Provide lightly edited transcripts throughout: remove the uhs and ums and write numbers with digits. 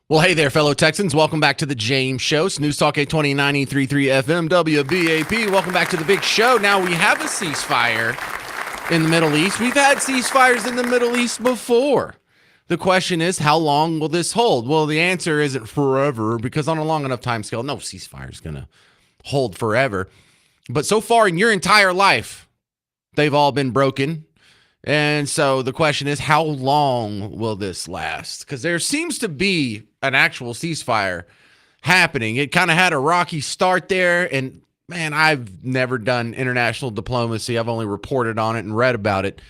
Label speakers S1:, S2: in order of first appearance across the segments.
S1: Well, hey there, fellow Texans. Welcome back to the James Show. News Talk 820 93.3 FM WBAP. Welcome back to the big show. Now we have a ceasefire in the Middle East. We've had ceasefires in the Middle East before. The question is, how long will this hold? Well, the answer isn't forever, because on a long enough time scale, no ceasefire is going to hold forever. But so far in your entire life, they've all been broken. And so the question is, how long will this last? Because there seems to be an actual ceasefire happening. It kind of had a rocky start there. And man, I've never done international diplomacy. I've only reported on it and read about it.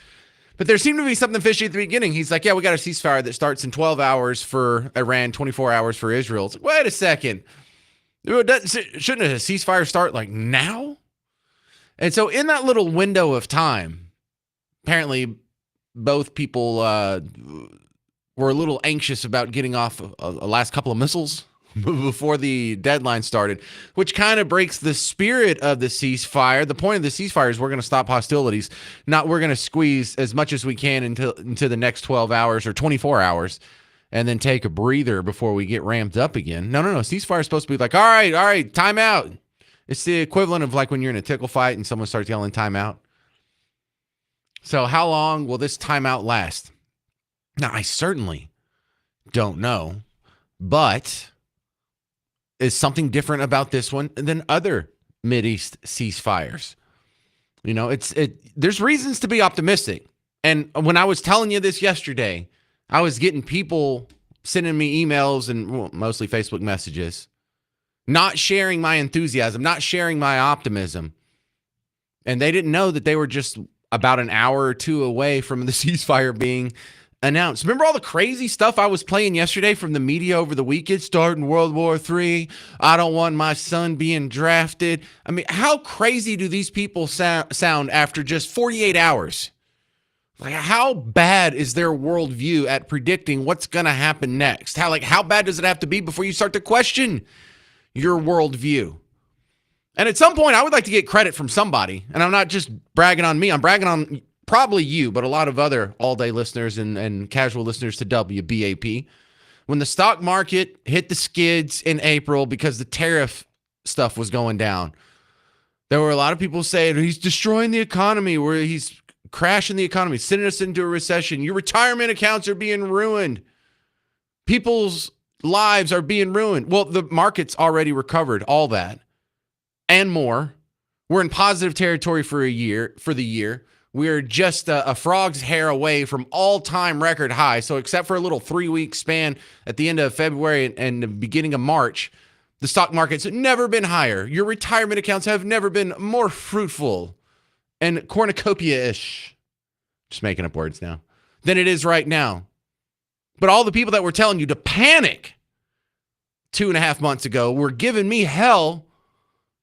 S1: But there seemed to be something fishy at the beginning. He's like, yeah, we got a ceasefire that starts in 12 hours for Iran, 24 hours for Israel. It's like, wait a second. Shouldn't a ceasefire start like now? And so in that little window of time, apparently, both people were a little anxious about getting off a last couple of missiles before the deadline started, which kind of breaks the spirit of the ceasefire. The point of the ceasefire is we're going to stop hostilities, not we're going to squeeze as much as we can into the next 12 hours or 24 hours and then take a breather before we get ramped up again. No. Ceasefire is supposed to be like, all right, time out. It's the equivalent of like when you're in a tickle fight and someone starts yelling time out. So how long will this timeout last? Now, I certainly don't know, but is something different about this one than other Mideast ceasefires? You know, there's reasons to be optimistic. And when I was telling you this yesterday, I was getting people sending me emails and mostly Facebook messages, not sharing my enthusiasm, not sharing my optimism. And they didn't know that they were just about an hour or two away from the ceasefire being announced. Remember all the crazy stuff I was playing yesterday from the media over the weekend, starting World War III? I don't want my son being drafted. I mean, how crazy do these people sound after just 48 hours? Like, how bad is their worldview at predicting what's going to happen next? How bad does it have to be before you start to question your worldview? And at some point, I would like to get credit from somebody. And I'm not just bragging on me. I'm bragging on probably you, but a lot of other all-day listeners and casual listeners to WBAP. When the stock market hit the skids in April because the tariff stuff was going down, there were a lot of people saying, he's destroying the economy, where he's crashing the economy, sending us into a recession. Your retirement accounts are being ruined. People's lives are being ruined. Well, the market's already recovered all that and more. We're in positive territory for the year. We're just a frog's hair away from all-time record high. So except for a little 3-week span at the end of February and the beginning of March, the stock market's never been higher. Your retirement accounts have never been more fruitful and cornucopia-ish, just making up words now, than it is right now. But all the people that were telling you to panic 2.5 months ago were giving me hell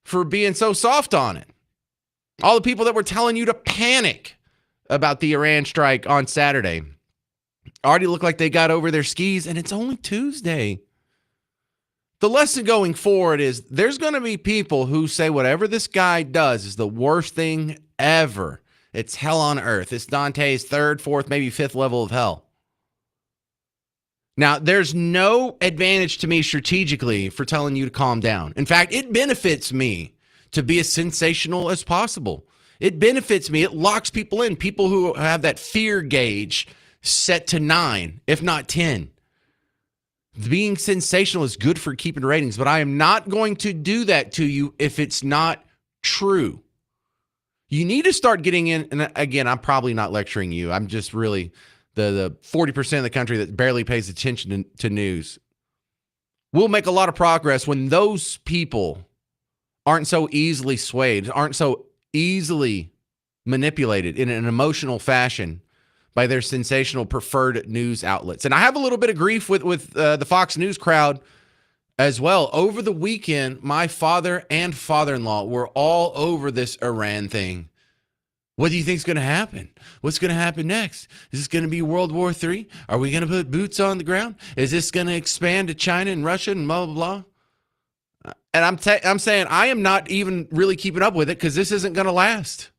S1: for being so soft on it. All the people that were telling you to panic about the Iran strike on Saturday already look like they got over their skis, and it's only Tuesday. The lesson going forward is there's going to be people who say whatever this guy does is the worst thing ever. It's hell on earth. It's Dante's 3rd, 4th, maybe 5th level of hell. Now, there's no advantage to me strategically for telling you to calm down. In fact, it benefits me to be as sensational as possible. It benefits me. It locks people in. People who have that fear gauge set to 9, if not 10. Being sensational is good for keeping ratings, but I am not going to do that to you if it's not true. You need to start getting in, and again, I'm probably not lecturing you. I'm just really the 40% of the country that barely pays attention to news. We'll make a lot of progress when those people aren't so easily swayed, aren't so easily manipulated in an emotional fashion by their sensational preferred news outlets. And I have a little bit of grief with the Fox News crowd as well. Over the weekend, my father and father-in-law were all over this Iran thing. What do you think is going to happen? What's going to happen next? Is this going to be World War III? Are we going to put boots on the ground? Is this going to expand to China and Russia and blah, blah, blah? And I'm saying I am not even really keeping up with it because this isn't going to last.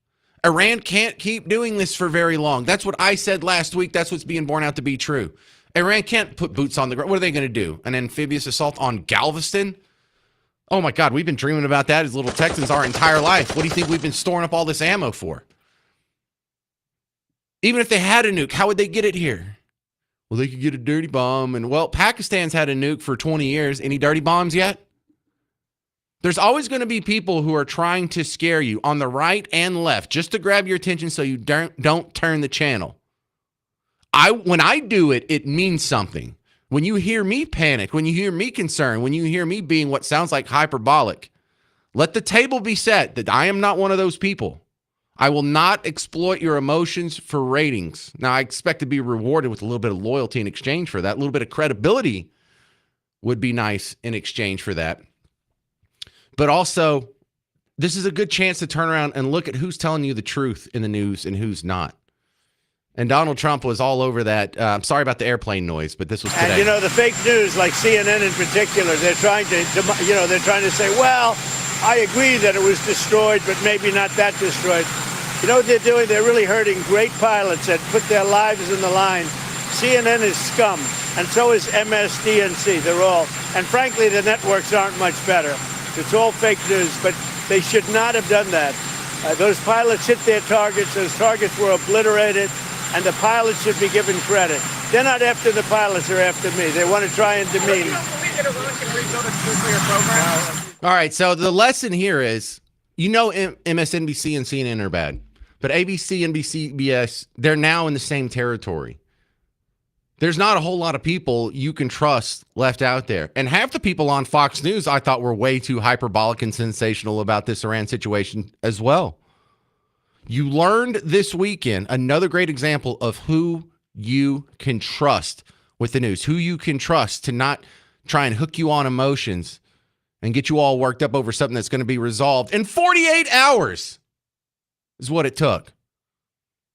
S1: Iran can't keep doing this for very long. That's what I said last week. That's what's being borne out to be true. Iran can't put boots on the ground. What are they going to do? An amphibious assault on Galveston? Oh my God, we've been dreaming about that as little Texans our entire life. What do you think we've been storing up all this ammo for? Even if they had a nuke, how would they get it here? Well, they could get a dirty bomb. And, well, Pakistan's had a nuke for 20 years. Any dirty bombs yet? There's always going to be people who are trying to scare you on the right and left just to grab your attention so you don't turn the channel. When I do it, it means something. When you hear me panic, when you hear me concerned, when you hear me being what sounds like hyperbolic, let the table be set that I am not one of those people. I will not exploit your emotions for ratings. Now, I expect to be rewarded with a little bit of loyalty in exchange for that. A little bit of credibility would be nice in exchange for that. But also, this is a good chance to turn around and look at who's telling you the truth in the news and who's not. And Donald Trump was all over that. I'm sorry about the airplane noise, but this was today.
S2: And, the fake news, like CNN in particular, they're trying to say, well, I agree that it was destroyed, but maybe not that destroyed. You know what they're doing? They're really hurting great pilots that put their lives in the line. CNN is scum, and so is MSDNC. They're all. And frankly, the networks aren't much better. It's all fake news, but they should not have done that. Those pilots hit their targets. Those targets were obliterated, and the pilots should be given credit. They're not after the pilots, they're after me. They want to try and demean.
S1: All right, so the lesson here is, MSNBC and CNN are bad, but ABC and CBS, they're now in the same territory. There's not a whole lot of people you can trust left out there. And half the people on Fox News I thought were way too hyperbolic and sensational about this Iran situation as well. You learned this weekend another great example of who you can trust with the news, who you can trust to not try and hook you on emotions and get you all worked up over something that's going to be resolved in 48 hours is what it took.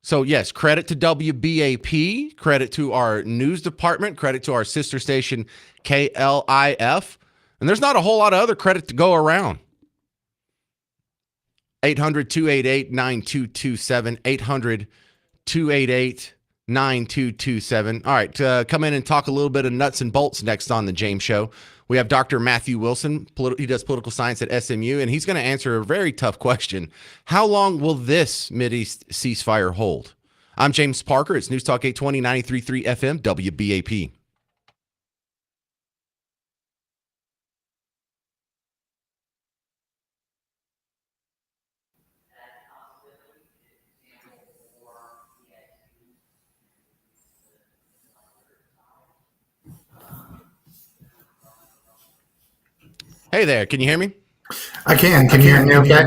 S1: So, yes, credit to WBAP, credit to our news department, credit to our sister station, KLIF. And there's not a whole lot of other credit to go around. 800-288-9227, 800-288-9227. All right, come in and talk a little bit of nuts and bolts next on the James Show. We have Dr. Matthew Wilson. He does political science at SMU, and he's going to answer a very tough question. How long will this Mideast ceasefire hold? I'm James Parker. It's News Talk 820, 93.3 FM, WBAP. Hey there, can you hear me?
S3: I can. Can you hear me okay?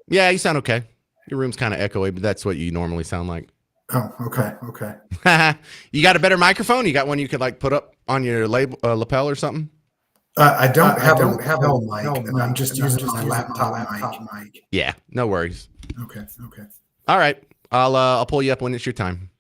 S1: Yeah, you sound okay. Your room's kind of echoey, but that's what you normally sound like.
S3: Oh, okay.
S1: You got a better microphone? You got one you could like put up on your lapel or something?
S3: I don't have a lapel mic, and I'm just using my laptop mic.
S1: Yeah, no worries.
S3: Okay.
S1: All right, I'll pull you up when it's your time.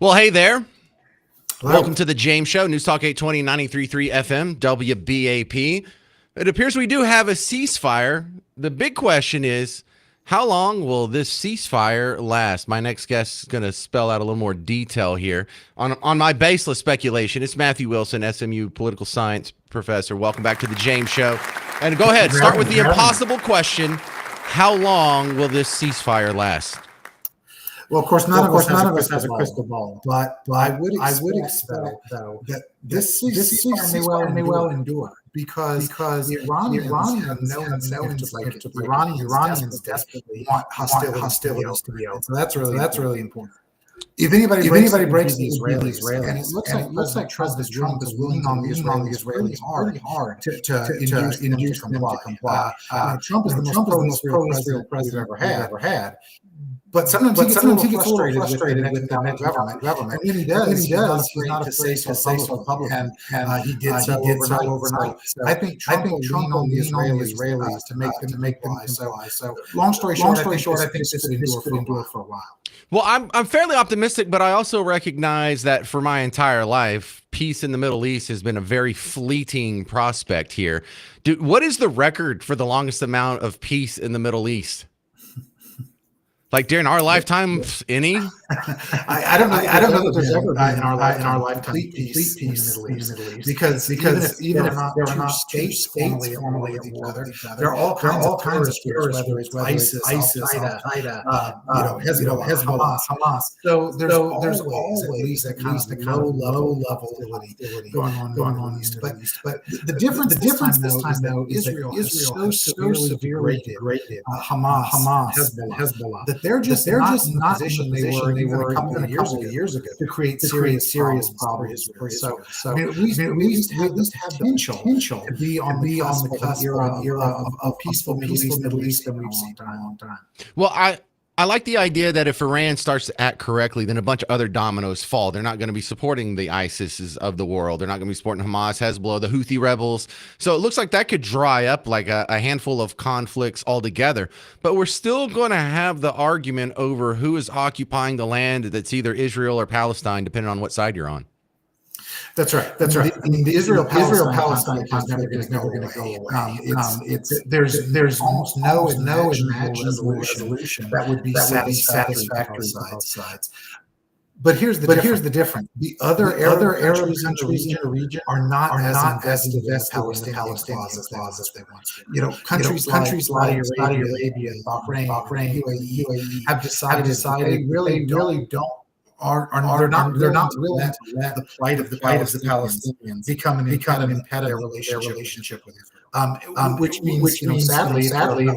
S1: Well, hey there.
S3: Hello.
S1: Welcome to the James Show, News Talk 820, 93.3 FM, WBAP. It appears we do have a ceasefire. The big question is, how long will this ceasefire last? My next guest is going to spell out a little more detail here. On my baseless speculation, it's Matthew Wilson, SMU political science professor. Welcome back to the James Show. And go ahead, start with the impossible question. How long will this ceasefire last?
S3: Well, of course, none of us has a crystal ball, but I would expect though that this ceasefire may well endure because the Iranians have no incentive to Iranians desperately want hostilities to be over. So that's really important. If anybody breaks the Israelis, and it looks like Trump is willing on the Israelis hard to induce comply. Trump is the most pro-Israel president we've ever had. But sometimes he gets a little frustrated with the next government. And when he does, he's not afraid to say so publicly. And he did so overnight. So I think Trump will lean on the Israelis to make them comply. So long story short, I think this could endure for a while.
S1: Well, I'm fairly optimistic, but I also recognize that for my entire life, peace in the Middle East has been a very fleeting prospect here. What is the record for the longest amount of peace in the Middle East? Like during our lifetime, any?
S3: I don't know that there's ever been in our lifetime complete peace in the Middle East because even if there are not states formally at war, there are all kinds of terrorist groups, whether it's ISIS, Al-Qaeda, Hezbollah, Hamas. So there's always at least that kind of low level going on in the East. But the difference this time though is Israel is so severely degraded. Hamas, Hezbollah. They're just not in the position they were a couple of years ago to create serious problems for Israel. So at least have the potential to be on the cusp era of peaceful Middle East than we've seen in a long time.
S1: Well, I like the idea that if Iran starts to act correctly, then a bunch of other dominoes fall. They're not going to be supporting the ISISs of the world. They're not going to be supporting Hamas, Hezbollah, the Houthi rebels. So it looks like that could dry up like a handful of conflicts altogether. But we're still going to have the argument over who is occupying the land that's either Israel or Palestine, depending on what side you're on.
S3: That's right. I mean, the Israel-Palestine conflict is never going to go away. There's almost no imaginable resolution that would be satisfactory to both sides. But here's the difference. The other Arab countries in the region are not as invested in the Palestinian cause as they once were. Countries like Saudi Arabia, Bahrain, UAE have decided they really don't. They're not willing to let the plight of the Palestinians become an impediment to their relationship with Israel. Which means sadly, if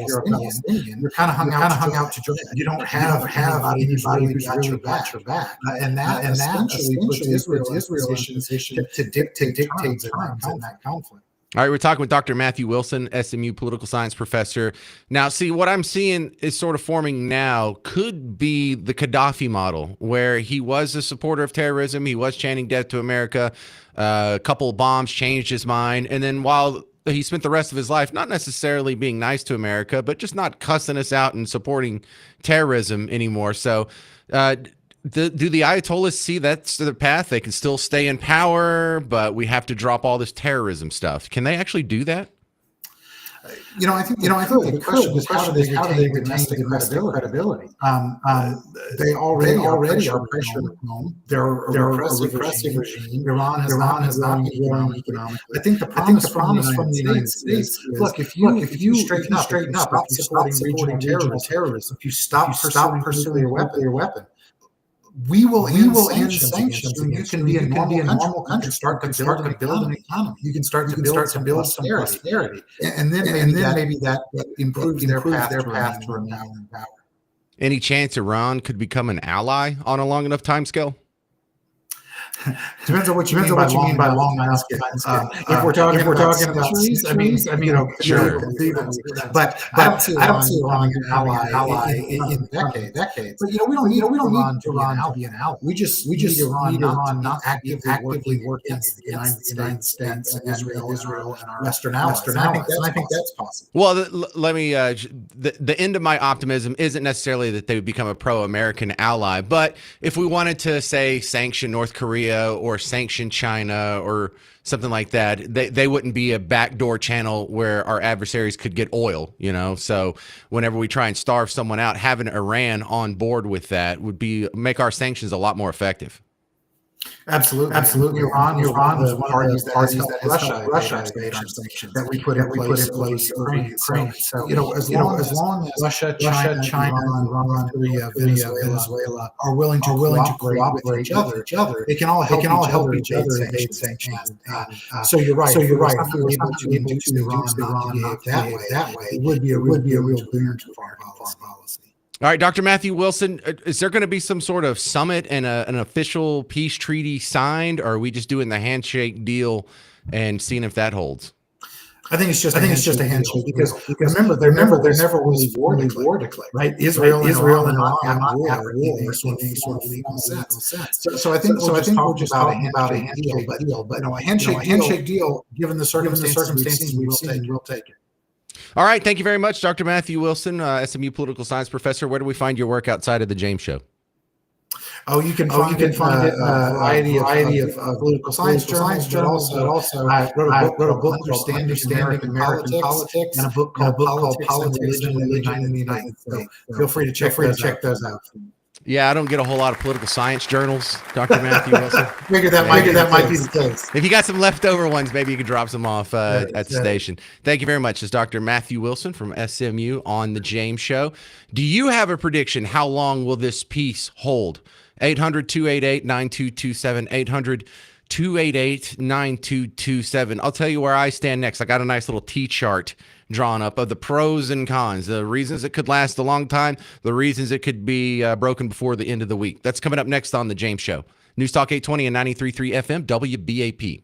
S3: you're a Palestinian, you're kind of hung out to dry. You don't have anybody who's really got your back. And that essentially puts Israel in a position to dictate terms in that conflict.
S1: All right, we're talking with Dr. Matthew Wilson, SMU political science professor. Now, see, what I'm seeing is sort of forming now could be the Gaddafi model, where he was a supporter of terrorism. He was chanting death to America. A couple of bombs changed his mind. And then while he spent the rest of his life not necessarily being nice to America, but just not cussing us out and supporting terrorism anymore. So do the Ayatollahs see that's the path? They can still stay in power, but we have to drop all this terrorism stuff. Can they actually do that?
S3: I think the question is how do they retain the credibility? They already are pressured at home. They're a repressive regime. Iran has not been growing economically. I think the promise from the United States is, look, if you straighten up, stop supporting regional terrorism, if you stop pursuing your weapon, we will end sanctions, and you can be a normal country. Start to build an economy. You can start to build some prosperity, and then maybe that improves their path to remain in power.
S1: Any chance Iran could become an ally on a long enough timescale?
S3: Depends on what you mean by long enough. If we're talking about centuries, I mean,
S1: Sure.
S3: but I don't see Iran becoming an ally in decades. But we don't need Iran to be an ally. We just need Iran not to be actively working against the United States and Israel and our Western allies. And I think that's possible.
S1: Well, let me. The end of my optimism isn't necessarily that they would become a pro-American ally, but if we wanted to say sanction North Korea or sanction China or something like that, they wouldn't be a backdoor channel where our adversaries could get oil. So whenever we try and starve someone out, having Iran on board with that would make our sanctions a lot more effective.
S3: Absolutely. Iran was one of the parties that has helped Russia evade our sanctions that we put in place over Ukraine. So, as long as Russia, China, Iran, Korea, Venezuela are willing to cooperate with each other, they can all help each other evade sanctions. So you're right. If we were able to induce Iran not to behave that way, it would be a real boon to foreign policy.
S1: All right, Dr. Matthew Wilson, is there going to be some sort of summit and an official peace treaty signed, or are we just doing the handshake deal and seeing if that holds?
S3: I think it's just a handshake because remember there never was war declared, right? Israel and Iran have not had war in any sort of legal sense. So I think we're just talking about a handshake deal, but a handshake deal, given the circumstances we've seen, we'll take it.
S1: All right. Thank you very much, Dr. Matthew Wilson, SMU political science professor. Where do we find your work outside of the James Show?
S3: Oh, you can find it in a variety of political science journals, but also I wrote a book called Understanding American Politics and a book called Politics and Religion in the United States. Feel free to check those out.
S1: Yeah, I don't get a whole lot of political science journals, Dr. Matthew Wilson.
S3: Figure that might be the case.
S1: If you got some leftover ones, maybe you could drop some off at the station. Thank you very much. It's Dr. Matthew Wilson from SMU on The James Show. Do you have a prediction? How long will this peace hold? 800-288-9227, 800-288-9227. I'll tell you where I stand next. I got a nice little T-chart drawn up of the pros and cons, the reasons it could last a long time, the reasons it could be broken before the end of the week. That's coming up next on The James Show. News Talk 820 and 93.3 FM, WBAP.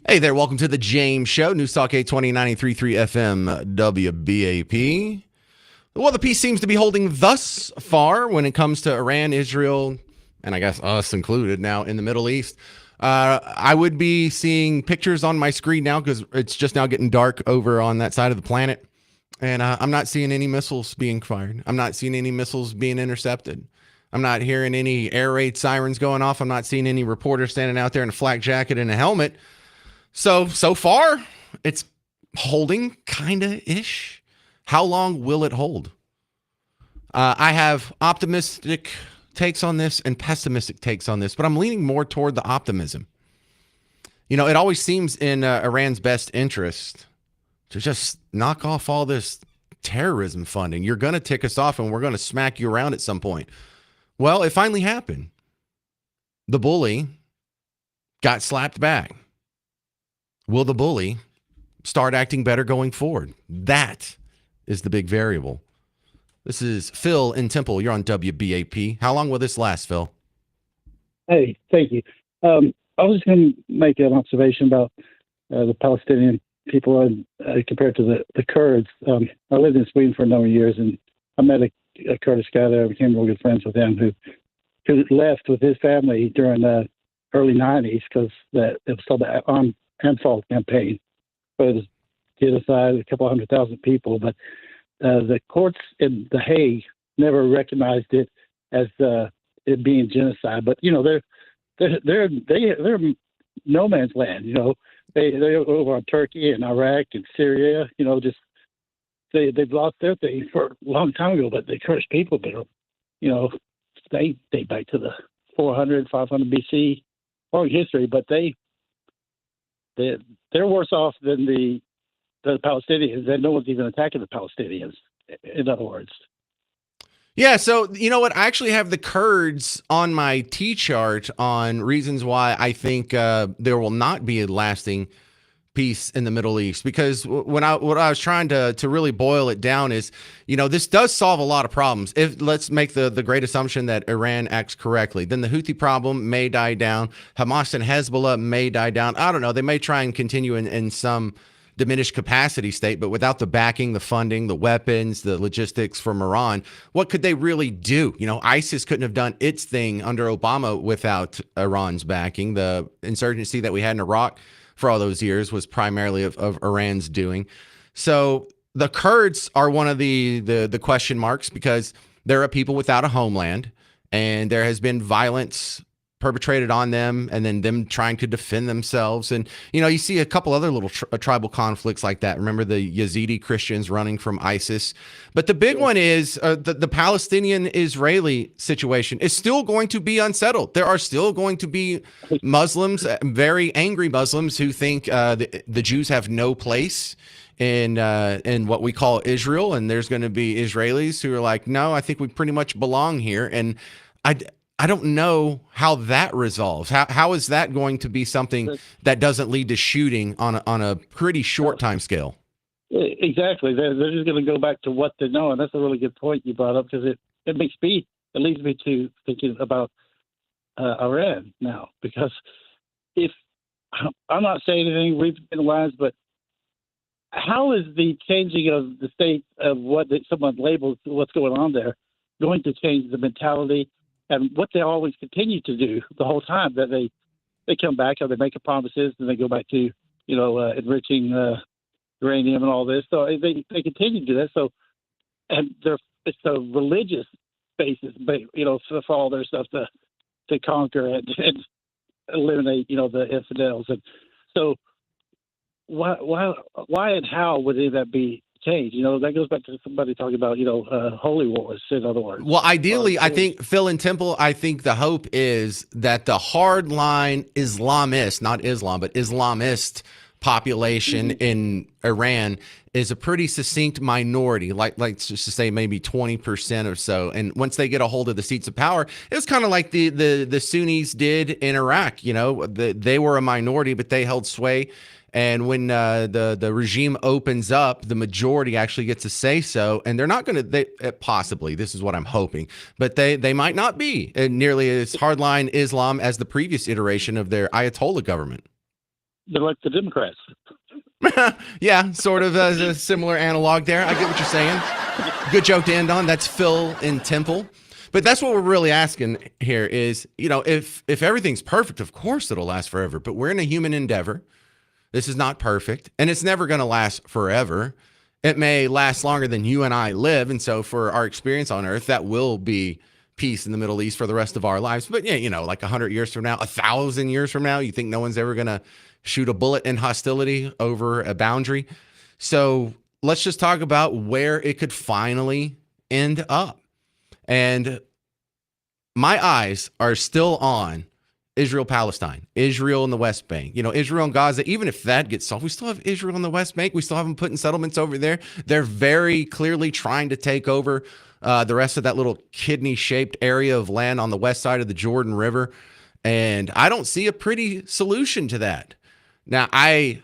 S1: Hey there, welcome to the James Show, News Talk 820 FM WBAP. Well, the peace seems to be holding thus far when it comes to Iran, Israel, and I guess us included now in the Middle East. I would be seeing pictures on my screen now because it's just now getting dark over on that side of the planet. And I'm not seeing any missiles being fired. I'm not seeing any missiles being intercepted. I'm not hearing any air raid sirens going off. I'm not seeing any reporters standing out there in a flak jacket and a helmet. So far, it's holding kinda-ish. How long will it hold? I have optimistic takes on this and pessimistic takes on this, but I'm leaning more toward the optimism. You know, it always seems in Iran's best interest to just knock off all this terrorism funding. You're going to tick us off and we're going to smack you around at some point. Well, it finally happened. The bully got slapped back. Will the bully start acting better going forward? That is the big variable. This is Phil in Temple. You're on WBAP. How long will this last, Phil?
S4: Hey, thank you. I was just going to make an observation about the Palestinian people compared to the Kurds. I lived in Sweden for a number of years, and I met a Kurdish guy there. I became real good friends with him who left with his family during the early 90s because it was called the Anfal campaign. But it was genocide, a couple 100,000 people. But the courts in The Hague never recognized it as it being genocide. But you know, they're no man's land. You know, they're over on Turkey and Iraq and Syria. You know, just they've lost their thing for a long time ago. But the Kurdish people, you know, they date back to the 400, 500 BC long history. But they're worse off than the Palestinians, and no one's even attacking the Palestinians, in other words.
S1: Yeah, so you know what? I actually have the Kurds on my T-chart on reasons why I think there will not be a lasting peace in the Middle East. Because what I was trying to really boil it down is, you know, this does solve a lot of problems. If let's make the great assumption that Iran acts correctly, then the Houthi problem may die down. Hamas and Hezbollah may die down. I don't know. They may try and continue in some diminished capacity state, but without the backing, the funding, the weapons, the logistics from Iran, what could they really do? You know, ISIS couldn't have done its thing under Obama without Iran's backing. The insurgency that we had in Iraq for all those years was primarily of Iran's doing. So the Kurds are one of the question marks because they're a people without a homeland, and there has been violence perpetrated on them and then them trying to defend themselves. And, you know, you see a couple other little tribal conflicts like that. Remember the Yazidi Christians running from ISIS. But the big one is the Palestinian-Israeli situation is still going to be unsettled. There are still going to be Muslims, very angry Muslims who think the Jews have no place in what we call Israel. And there's going to be Israelis who are like, no, I think we pretty much belong here. And I don't know how that resolves. How is that going to be something that doesn't lead to shooting on a pretty short time scale?
S4: Exactly. They're just going to go back to what they know, and that's a really good point you brought up because it leads me to thinking about Iran now. Because if I'm not saying anything, read between the lines, but how is the changing of the state of what someone labels what's going on there going to change the mentality? And what they always continue to do the whole time, that they come back or they make promises and they go back to, you know, enriching uranium and all this. So they continue to do that. So, and it's a religious basis, but you know, for all their stuff to conquer and eliminate, you know, the infidels. And so, why and how would any of that be changed? You know, that goes back to somebody talking about, you know, holy wars, in other words.
S1: Well, ideally, I think, Phil in Temple, I think the hope is that the hardline Islamist, not Islam, but Islamist population in Iran is a pretty succinct minority, like just to say maybe 20% or so. And once they get a hold of the seats of power, it's kind of like the Sunnis did in Iraq. You know, they were a minority, but they held sway. And when the regime opens up, the majority actually gets to say so. And they're not going to, possibly, this is what I'm hoping, but they might not be nearly as hardline Islam as the previous iteration of their Ayatollah government.
S4: they're like the Democrats.
S1: Yeah, sort of as a similar analog there. I get what you're saying. Good joke to end on. That's Phil in Temple. But that's what we're really asking here is, if everything's perfect, of course it'll last forever. But we're in a human endeavor. This is not perfect, and it's never going to last forever. It may last longer than you and I live, and so for our experience on Earth, that will be peace in the Middle East for the rest of our lives. But yeah, like 100 years from now, 1,000 years from now, you think no one's ever going to shoot a bullet in hostility over a boundary? So let's just talk about where it could finally end up. And my eyes are still on Israel, Palestine, Israel and the West Bank, Israel and Gaza. Even if that gets solved, we still have Israel and the West Bank. We still have them putting settlements over there. They're very clearly trying to take over the rest of that little kidney-shaped area of land on the west side of the Jordan River. And I don't see a pretty solution to that. Now, I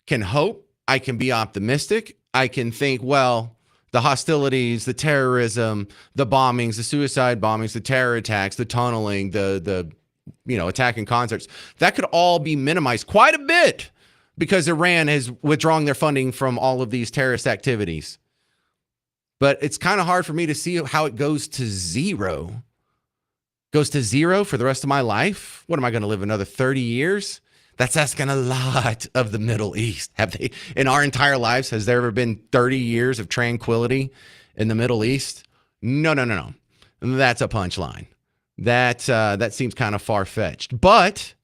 S1: can hope, I can be optimistic. I can think, well, the hostilities, the terrorism, the bombings, the suicide bombings, the terror attacks, the tunneling, the attacking concerts, that could all be minimized quite a bit because Iran is withdrawing their funding from all of these terrorist activities. But it's kind of hard for me to see how it goes to zero. Goes to zero for the rest of my life? What am I going to live another 30 years? That's asking a lot of the Middle East. Have they, in our entire lives, has there ever been 30 years of tranquility in the Middle East? No. That's a punchline. That seems kind of far-fetched. But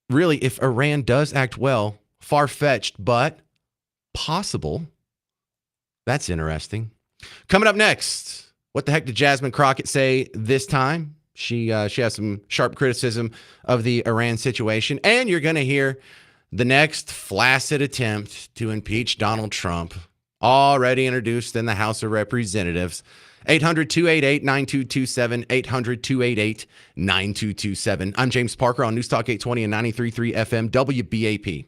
S1: really, if Iran does act well, far-fetched, but possible. That's interesting. Coming up next, what the heck did Jasmine Crockett say this time? She has some sharp criticism of the Iran situation. And you're going to hear the next flaccid attempt to impeach Donald Trump, already introduced in the House of Representatives. 800-288-9227, 800-288-9227. I'm James Parker on News Talk 820 and 93.3 FM WBAP.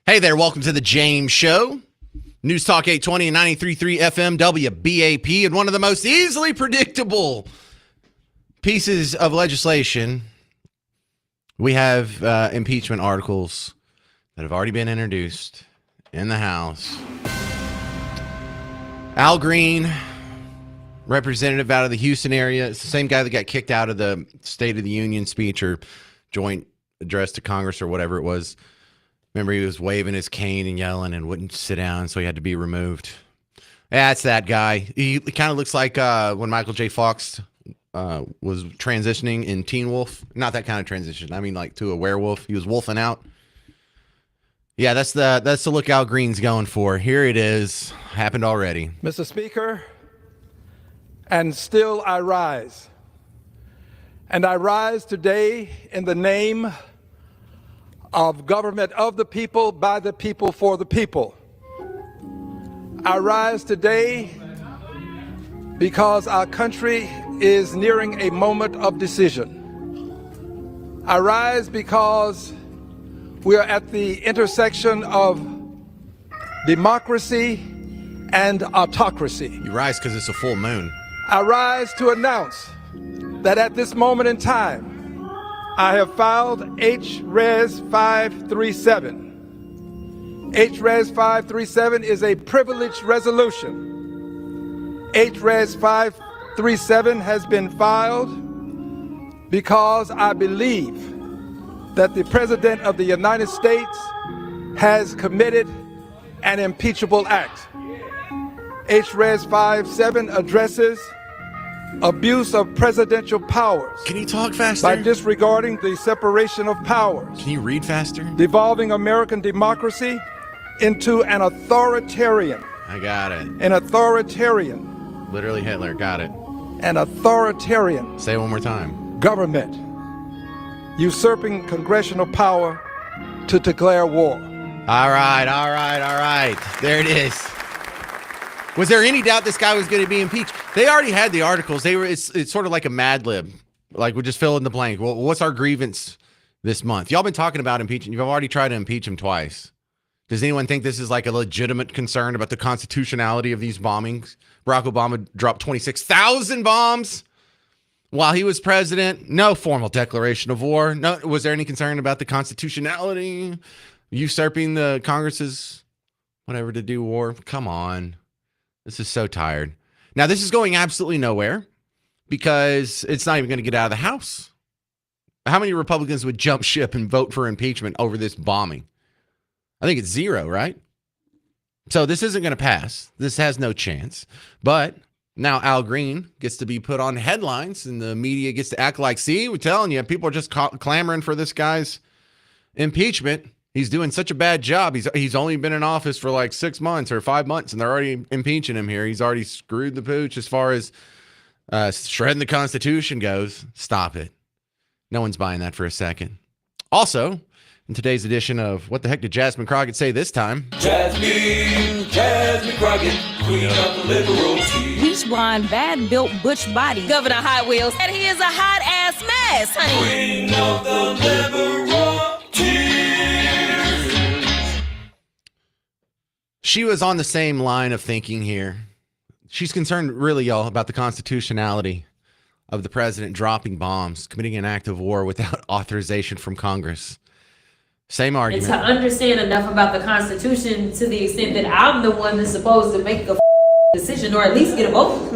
S1: Hey there, welcome to the James Show. News Talk 820 and 93.3 FM WBAP, and one of the most easily predictable pieces of legislation. We have impeachment articles that have already been introduced in the House. Al Green, representative out of the Houston area. It's the same guy that got kicked out of the State of the Union speech or joint address to Congress or whatever it was. Remember, he was waving his cane and yelling and wouldn't sit down, so he had to be removed. Yeah, it's that guy. He kind of looks like when Michael J. Fox was transitioning in Teen Wolf. Not that kind of transition. I mean, like to a werewolf. He was wolfing out. Yeah, that's the look Al Green's going for. Here it is. Happened already.
S5: Mr. Speaker, and still I rise. And I rise today in the name of government of the people, by the people, for the people. I rise today because our country is nearing a moment of decision. I rise because we are at the intersection of democracy and autocracy.
S1: You rise because it's a full moon.
S5: I rise to announce that at this moment in time, I have filed HRES 537. HRES 537 is a privileged resolution. HRES 537 has been filed because I believe that the President of the United States has committed an impeachable act. HRES 57 addresses abuse of presidential powers.
S1: Can you talk faster?
S5: By disregarding the separation of powers.
S1: Can you read faster?
S5: Devolving American democracy into an authoritarian.
S1: I got it.
S5: An authoritarian.
S1: Literally Hitler. Got it.
S5: An authoritarian.
S1: Say it one more time.
S5: Government. Usurping congressional power to declare war.
S1: All right. There it is. Was there any doubt this guy was going to be impeached? They already had the articles. It's sort of like a Mad Lib. Like, we just fill in the blank. Well, what's our grievance this month? Y'all been talking about impeaching. You've already tried to impeach him twice. Does anyone think this is like a legitimate concern about the constitutionality of these bombings? Barack Obama dropped 26,000 bombs while he was president. No formal declaration of war. No. Was there any concern about the constitutionality? Usurping the Congress's whatever to do war? Come on. This is so tired. Now, this is going absolutely nowhere because it's not even going to get out of the House. How many Republicans would jump ship and vote for impeachment over this bombing? I think it's zero, right? So this isn't going to pass. This has no chance. But now Al Green gets to be put on headlines and the media gets to act like, see, we're telling you, people are just clamoring for this guy's impeachment. He's doing such a bad job. He's only been in office for like 6 months or 5 months, and they're already impeaching him here. He's already screwed the pooch as far as shredding the Constitution goes. Stop it. No one's buying that for a second. Also, in today's edition of What the Heck Did Jasmine Crockett Say This Time?
S6: Jasmine Crockett, queen of the liberal tea.
S7: Peach blonde, bad built butch body. Governor Hot Wheels. And he is a hot ass mess, honey.
S6: Queen of the liberal tea.
S1: She was on the same line of thinking here. She's concerned, really, y'all, about the constitutionality of the president dropping bombs, committing an act of war without authorization from Congress. Same argument.
S8: And to understand enough about the Constitution to the extent that I'm the one that's supposed to make a decision or at least get a vote.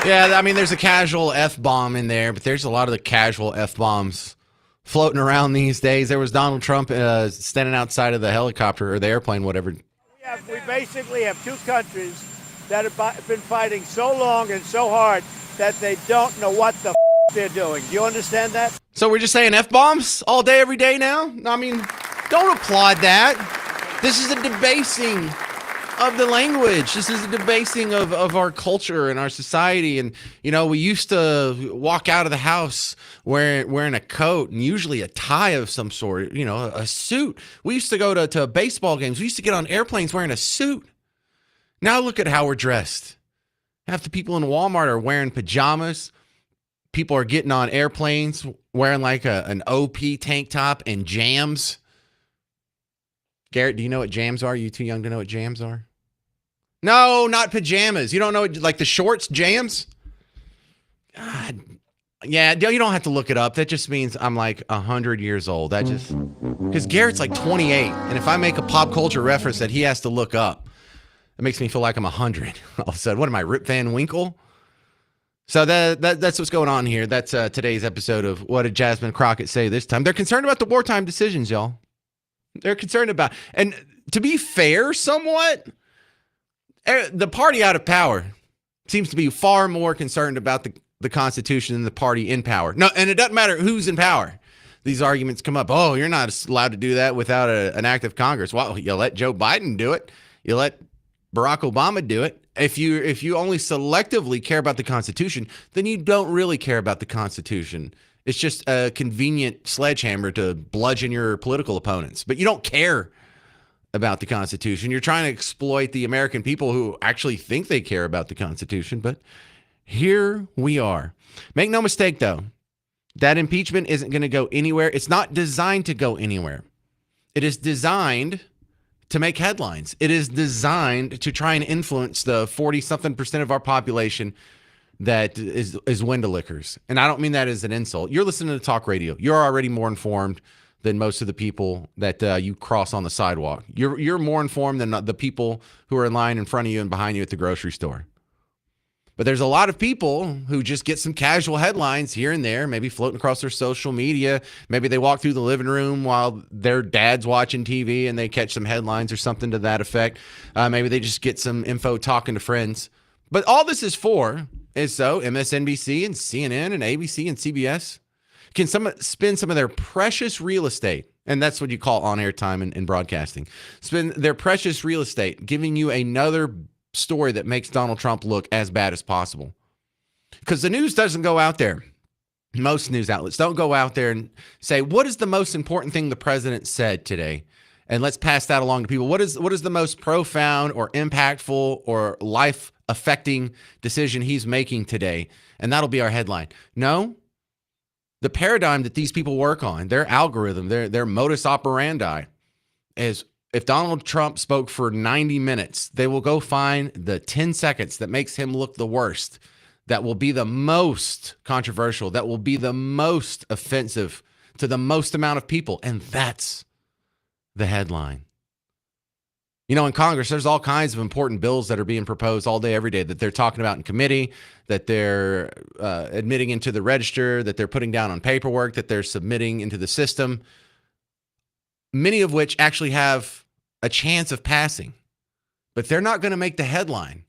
S1: Yeah, I mean, there's a casual F-bomb in there, but there's a lot of the casual F-bombs floating around these days. There was Donald Trump standing outside of the helicopter or the airplane, whatever.
S2: We basically have two countries that have been fighting so long and so hard that they don't know what the they're doing. Do you understand that?
S1: So we're just saying F-bombs all day, every day now? I mean, don't applaud that. This is a debasing of the language. This is a debasing of our culture and our society. And, you know, we used to walk out of the house wearing a coat and usually a tie of some sort, you know, a suit. We used to go to baseball games. We used to get on airplanes wearing a suit. Now look at how we're dressed. Half the people in Walmart are wearing pajamas, people are getting on airplanes wearing like an OP tank top and jams. Garrett, do you know what jams are? Are you too young to know what jams are? No, not pajamas. You don't know, like the shorts, jams? God. Yeah, you don't have to look it up. That just means I'm like 100 years old. That just, because Garrett's like 28. And if I make a pop culture reference that he has to look up, it makes me feel like I'm 100. All of a sudden, what am I, Rip Van Winkle? So that's what's going on here. That's today's episode of What Did Jasmine Crockett Say This Time? They're concerned about the wartime decisions, y'all. They're concerned about, and to be fair, somewhat, the party out of power seems to be far more concerned about the Constitution than the party in power. No, and it doesn't matter who's in power. These arguments come up. Oh, you're not allowed to do that without an act of Congress. Well, you let Joe Biden do it. You let Barack Obama do it. If you only selectively care about the Constitution, then you don't really care about the Constitution. It's just a convenient sledgehammer to bludgeon your political opponents. But you don't care about the Constitution. You're trying to exploit the American people who actually think they care about the Constitution. But here we are. Make no mistake, though, that impeachment isn't going to go anywhere. It's not designed to go anywhere. It is designed to make headlines. It is designed to try and influence the 40-something% of our population that is window lickers. And I don't mean that as an insult. You're listening to talk radio. You're already more informed than most of the people that you cross on the sidewalk. You're more informed than the people who are in line in front of you and behind you at the grocery store. But there's a lot of people who just get some casual headlines here and there, maybe floating across their social media. Maybe they walk through the living room while their dad's watching TV and they catch some headlines or something to that effect. Maybe they just get some info talking to friends. But all this is for is so MSNBC and CNN and ABC and CBS can spend some of their precious real estate, and that's what you call on-air time in broadcasting, spend their precious real estate giving you another story that makes Donald Trump look as bad as possible. Because the news doesn't go out there. Most news outlets don't go out there and say, what is the most important thing the president said today? And let's pass that along to people. What is the most profound or impactful or life-affecting decision he's making today? And that'll be our headline. No, the paradigm that these people work on, their algorithm, their modus operandi is, if Donald Trump spoke for 90 minutes, they will go find the 10 seconds that makes him look the worst, that will be the most controversial, that will be the most offensive to the most amount of people. And that's the headline. You know, in Congress, there's all kinds of important bills that are being proposed all day, every day, that they're talking about in committee, that they're admitting into the register, that they're putting down on paperwork, that they're submitting into the system, many of which actually have a chance of passing, but they're not going to make the headline.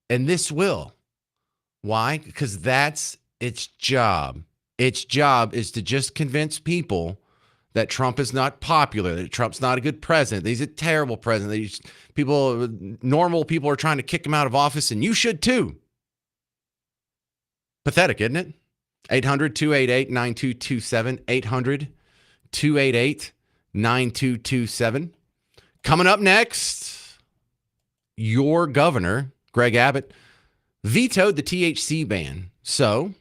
S1: And this will. Why? Because that's its job. Its job is to just convince people that Trump is not popular, that Trump's not a good president, that he's a terrible president, that normal people are trying to kick him out of office, and you should too. Pathetic, isn't it? 800-288-9227, 800-288-9227. Coming up next, your governor, Greg Abbott, vetoed the THC ban. So,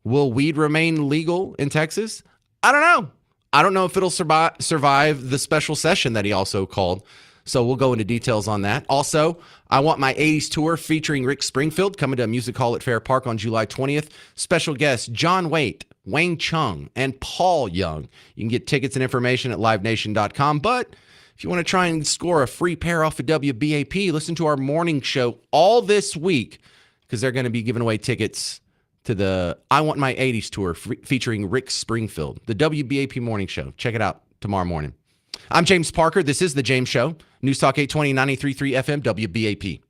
S1: will weed remain legal in Texas? I don't know. I don't know if it'll survive the special session that he also called. So we'll go into details on that. Also, I Want My 80s tour featuring Rick Springfield coming to a music hall at Fair Park on July 20th. Special guests John Waite, Wayne Chung, and Paul Young. You can get tickets and information at livenation.com. But if you want to try and score a free pair off of WBAP, listen to our morning show all this week, because they're going to be giving away tickets to the I Want My 80s tour featuring Rick Springfield, the WBAP morning show. Check it out tomorrow morning. I'm James Parker. This is The James Show. News Talk 820, 93.3 FM, WBAP.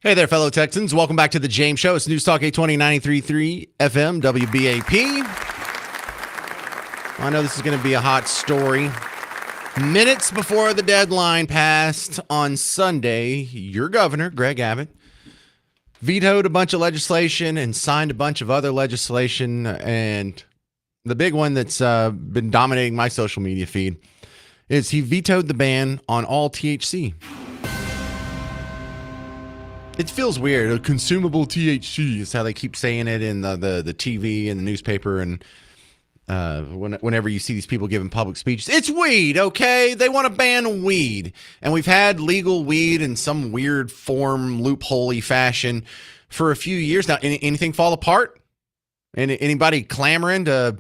S1: Hey there, fellow Texans. Welcome back to the James Show. It's News Talk 820 FM, WBAP. I know this is going to be a hot story. Minutes before the deadline passed on Sunday, your governor, Greg Abbott, vetoed a bunch of legislation and signed a bunch of other legislation. And the big one that's been dominating my social media feed is he vetoed the ban on all THC. It feels weird. Consumable THC is how they keep saying it in the TV and the newspaper, and whenever you see these people giving public speeches. It's weed, okay? They want to ban weed. And we've had legal weed in some weird form, loophole-y fashion for a few years now. Anything fall apart? Anybody clamoring to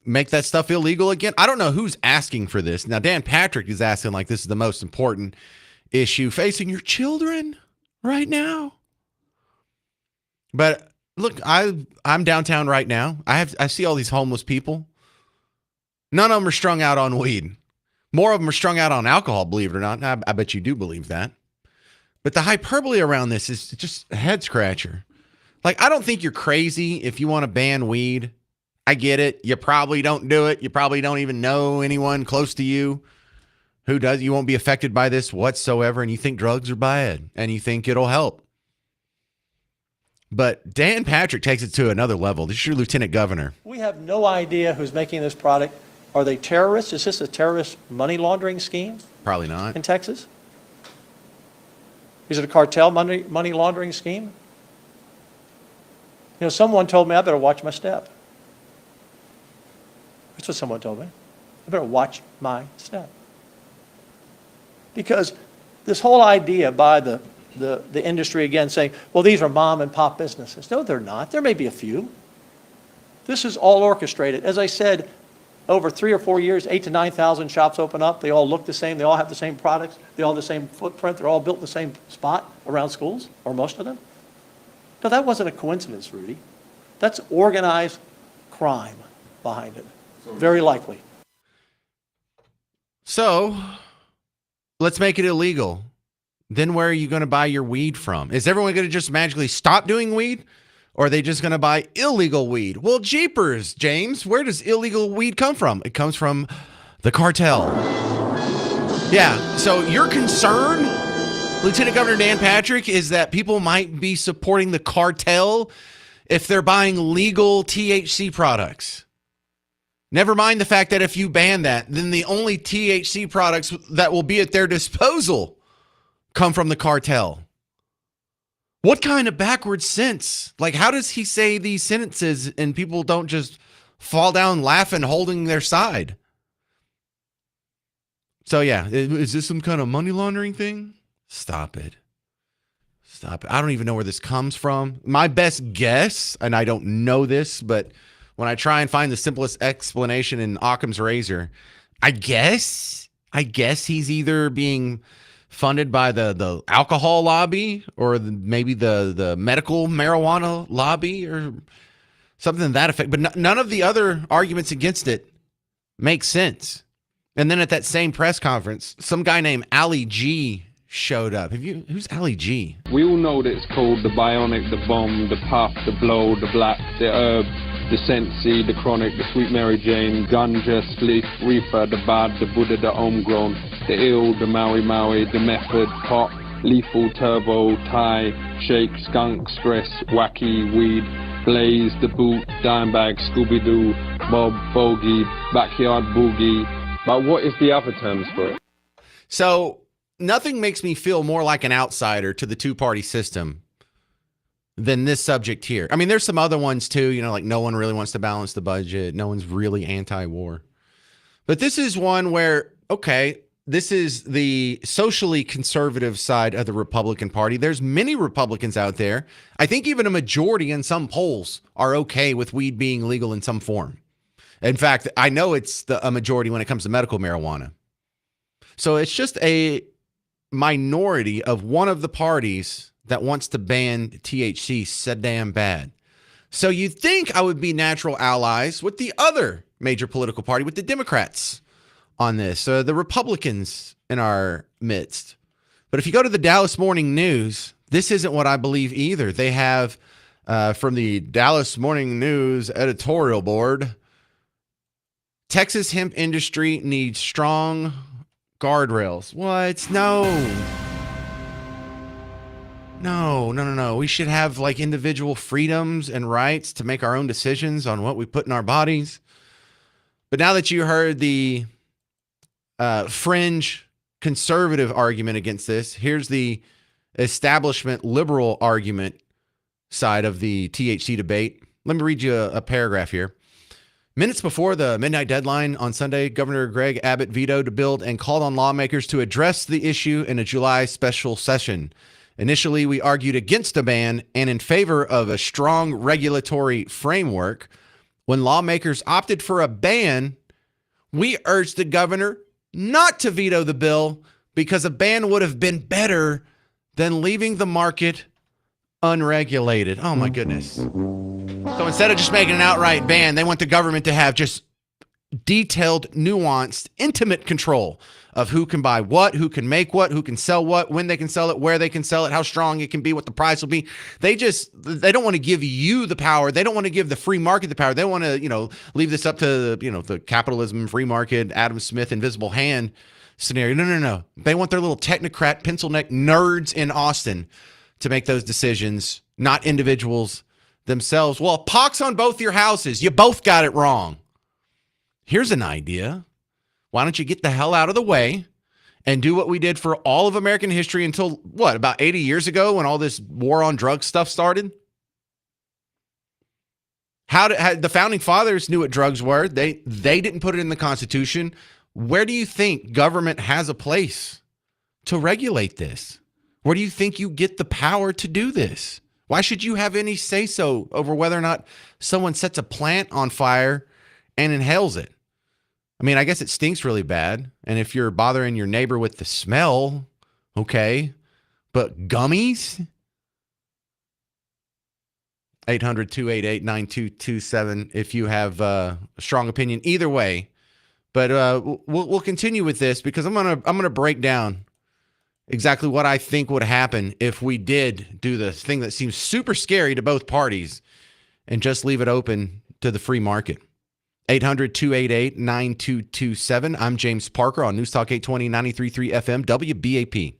S1: make that stuff illegal again? I don't know who's asking for this. Now, Dan Patrick is asking like this is the most important issue facing your children right now. But look, I'm downtown right now. I see all these homeless people. None of them are strung out on weed. More of them are strung out on alcohol, believe it or not. I bet you do believe that. But the hyperbole around this is just a head scratcher. Like, I don't think you're crazy if you want to ban weed. I get it. You probably don't do it. You probably don't even know anyone close to you who does. You won't be affected by this whatsoever, and you think drugs are bad, and you think it'll help. But Dan Patrick takes it to another level. This is your lieutenant governor.
S9: We have no idea who's making this product. Are they terrorists? Is this a terrorist money laundering scheme?
S1: Probably not.
S9: In Texas? Is it a cartel money laundering scheme? You know, someone told me I better watch my step. That's what someone told me. I better watch my step. Because this whole idea by the industry again saying, well, these are mom and pop businesses. No, they're not. There may be a few. This is all orchestrated. As I said, over 3 or 4 years, 8,000 to 9,000 shops open up. They all look the same. They all have the same products. They all have the same footprint. They're all built in the same spot around schools, or most of them. No, that wasn't a coincidence, Rudy. That's organized crime behind it. Very likely.
S1: So let's make it illegal. Then where are you going to buy your weed from? Is everyone going to just magically stop doing weed? Or are they just going to buy illegal weed? Well, jeepers, James, where does illegal weed come from? It comes from the cartel. Yeah, so your concern, Lieutenant Governor Dan Patrick, is that people might be supporting the cartel if they're buying legal THC products. Never mind the fact that if you ban that, then the only THC products that will be at their disposal come from the cartel. What kind of backwards sense? Like, how does he say these sentences and people don't just fall down laughing, holding their side? So, yeah, is this some kind of money laundering thing? Stop it. Stop it. I don't even know where this comes from. My best guess, and I don't know this, but when I try and find the simplest explanation in Occam's razor, I guess he's either being funded by the alcohol lobby or maybe the medical marijuana lobby or something to that effect. But none of the other arguments against it make sense. And then at that same press conference, some guy named Ali G showed up. Who's Ali G?
S10: We all know that it's called the bionic, the bomb, the puff, the blow, the black, the herb, the Sensi, the chronic, the sweet Mary Jane, ganja, spliff, reefer, the bad, the Buddha, the homegrown, the ill, the Maui Maui, the method, pop, lethal, turbo, Thai, shake, skunk, stress, wacky, weed, blaze, the boot, dime bag, Scooby-Doo, Bob, bogey, backyard boogie. But what is the other terms for it?
S1: So nothing makes me feel more like an outsider to the two-party system than this subject here. I mean, there's some other ones too, you know, like no one really wants to balance the budget. No one's really anti-war. But this is one where, okay, this is the socially conservative side of the Republican Party. There's many Republicans out there. I think even a majority in some polls are okay with weed being legal in some form. In fact, I know it's a majority when it comes to medical marijuana. So it's just a minority of one of the parties that wants to ban THC so damn bad. So you'd think I would be natural allies with the other major political party, with the Democrats on this, the Republicans in our midst. But if you go to the Dallas Morning News, This isn't what I believe either. They have from the Dallas Morning News editorial board, Texas hemp industry needs strong guardrails. What? No. We should have like individual freedoms and rights to make our own decisions on what we put in our bodies. But now that you heard the fringe conservative argument against this, here's the establishment liberal argument side of the THC debate. Let me read you a paragraph here. Minutes before the midnight deadline on Sunday, Governor Greg Abbott vetoed a bill and called on lawmakers to address the issue in a July special session. Initially, we argued against a ban and in favor of a strong regulatory framework. When lawmakers opted for a ban, we urged the governor not to veto the bill because a ban would have been better than leaving the market unregulated. Oh, my goodness. So instead of just making an outright ban, they want the government to have just detailed, nuanced, intimate control of who can buy what, who can make what, who can sell what, when they can sell it, where they can sell it, how strong it can be, what the price will be. They don't want to give you the power. They don't want to give the free market the power. They want to, leave this up to, the capitalism, free market, Adam Smith, invisible hand scenario. No. They want their little technocrat, pencil neck nerds in Austin to make those decisions, not individuals themselves. Well, pox on both your houses. You both got it wrong. Here's an idea. Why don't you get the hell out of the way and do what we did for all of American history until, about 80 years ago when all this war on drugs stuff started? How the founding fathers knew what drugs were. They didn't put it in the Constitution. Where do you think government has a place to regulate this? Where do you think you get the power to do this? Why should you have any say-so over whether or not someone sets a plant on fire and inhales it? I mean, I guess it stinks really bad. And if you're bothering your neighbor with the smell, okay. But gummies? 800-288-9227 if you have a strong opinion either way. But we'll continue with this because I'm gonna break down exactly what I think would happen if we did do the thing that seems super scary to both parties and just leave it open to the free market. 800-288-9227. I'm James Parker on News Talk 820 93.3 FM WBAP.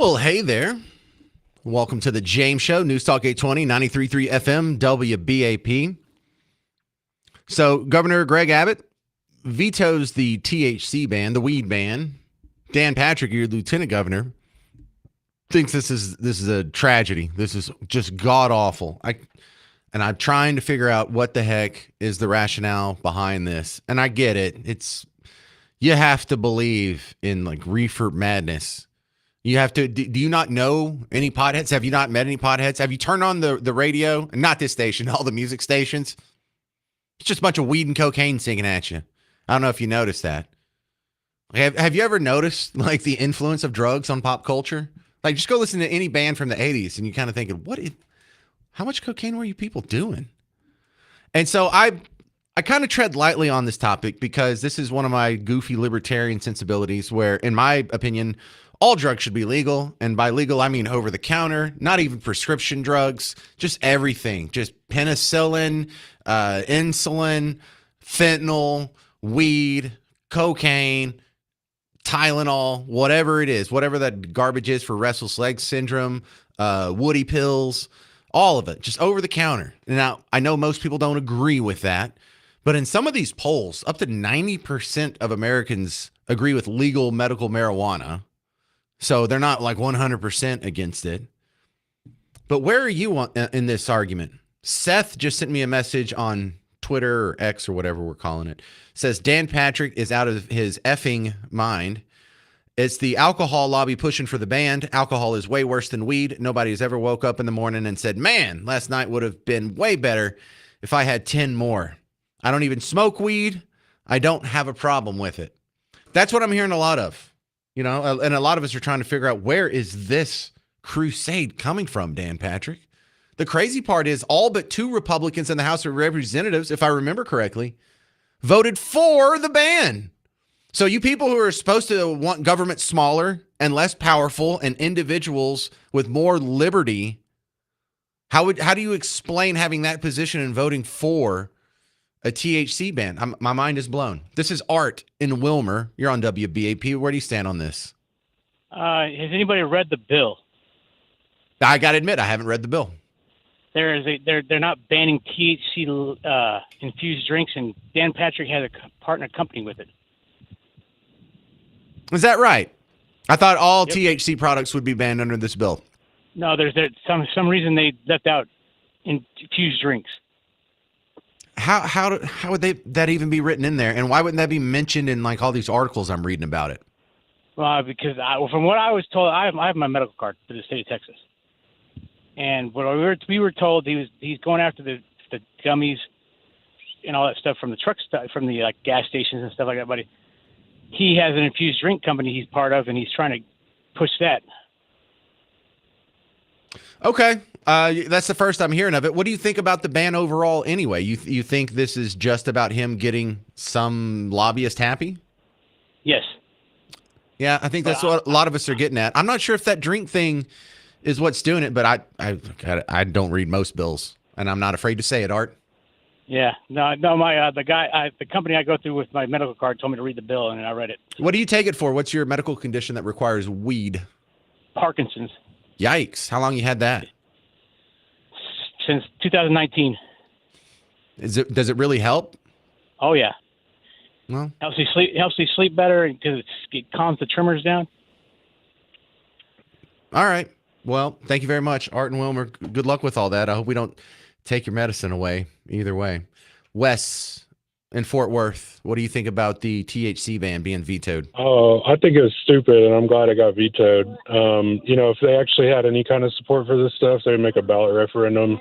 S1: Well, hey there. Welcome to the James Show, News Talk 820, 93.3 FM, WBAP. So Governor Greg Abbott vetoes the THC ban, the weed ban. Dan Patrick, your lieutenant governor, thinks this is a tragedy. This is just god awful. I'm trying to figure out what the heck is the rationale behind this. And I get it. You have to believe in like reefer madness. You have to. Do you not know any potheads? Have you not met any potheads? Have you turned on the radio? And not this station, all the music stations. It's just a bunch of weed and cocaine singing at you. I don't know if you noticed that. Have you ever noticed like the influence of drugs on pop culture? Like just go listen to any band from the 80s and you kind of thinking, how much cocaine were you people doing? And so I kind of tread lightly on this topic because this is one of my goofy libertarian sensibilities where, in my opinion, all drugs should be legal. And by legal, I mean over the counter, not even prescription drugs, just everything. Just penicillin, insulin, fentanyl, weed, cocaine, Tylenol, whatever it is, whatever that garbage is for restless leg syndrome, woody pills, all of it, just over the counter. Now, I know most people don't agree with that, but in some of these polls, up to 90% of Americans agree with legal medical marijuana. So they're not like 100% against it. But where are you in this argument? Seth just sent me a message on Twitter or X or whatever we're calling it. Says Dan Patrick is out of his effing mind. It's the alcohol lobby pushing for the ban. Alcohol is way worse than weed. Nobody has ever woke up in the morning and said, man, last night would have been way better if I had 10 more. I don't even smoke weed. I don't have a problem with it. That's what I'm hearing a lot of. You know, and a lot of us are trying to figure out, where is this crusade coming from, Dan Patrick? The crazy part is all but 2 Republicans in the House of Representatives, if I remember correctly, voted for the ban. So you people who are supposed to want government smaller and less powerful and individuals with more liberty, how do you explain having that position and voting for a THC ban? My mind is blown. This is Art in Wilmer. You're on WBAP. Where do you stand on this?
S11: Has anybody read the bill?
S1: I got to admit, I haven't read the bill.
S11: They're not banning THC infused drinks, and Dan Patrick has a partner company with it.
S1: Is that right? I thought all THC products would be banned under this bill.
S11: No, there's some reason they left out infused drinks.
S1: How would that even be written in there? And why wouldn't that be mentioned in like all these articles I'm reading about it?
S11: Well, because from what I was told, I have my medical card for the state of Texas, and what we were told, he's going after the gummies and all that stuff from the from the like gas stations and stuff like that. But he has an infused drink company he's part of, and he's trying to push that.
S1: Okay. That's the first I'm hearing of it. What do you think about the ban overall anyway? You think this is just about him getting some lobbyist happy?
S11: Yes.
S1: Yeah, I think that's what a lot of us are getting at. I'm not sure if that drink thing is what's doing it, but I don't read most bills, and I'm not afraid to say it, Art.
S11: Yeah. No, the company I go through with my medical card told me to read the bill, and I read it.
S1: What do you take it for? What's your medical condition that requires weed?
S11: Parkinson's.
S1: Yikes. How long you had that?
S11: Since 2019.
S1: Does it really help?
S11: Oh yeah.
S1: Well,
S11: helps you sleep better because it calms the tremors down.
S1: All right. Well, thank you very much, Art and Wilmer. Good luck with all that. I hope we don't take your medicine away either way. Wes in Fort Worth, what do you think about the THC ban being vetoed?
S12: Oh, I think it was stupid, and I'm glad it got vetoed. If they actually had any kind of support for this stuff, they would make a ballot referendum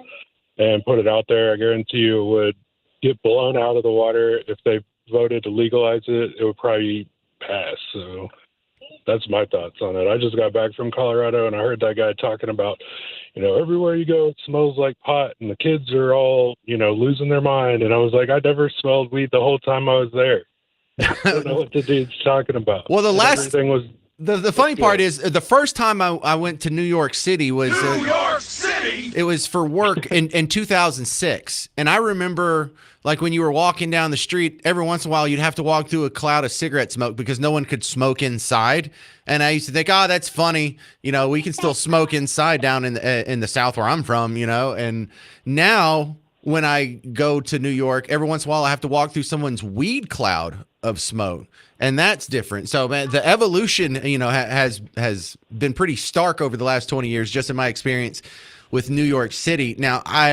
S12: and put it out there. I guarantee you it would get blown out of the water. If they voted to legalize it, it would probably pass. So that's my thoughts on it. I just got back from Colorado, and I heard that guy talking about, everywhere you go, it smells like pot, and the kids are all, losing their mind. And I was like, I never smelled weed the whole time I was there. I don't know what the dude's talking about.
S1: Well,
S12: everything was
S1: the funny part is the first time I went to New York City was
S6: New York City!
S1: It was for work in 2006. And I remember, like, when you were walking down the street, every once in a while you'd have to walk through a cloud of cigarette smoke because no one could smoke inside. And I used to think, oh, that's funny. You know, we can still smoke inside down in the South where I'm from, you know. And now when I go to New York, every once in a while I have to walk through someone's weed cloud of smoke. And that's different. So, man, the evolution, you know, has been pretty stark over the last 20 years, just in my experience with New York City. Now, I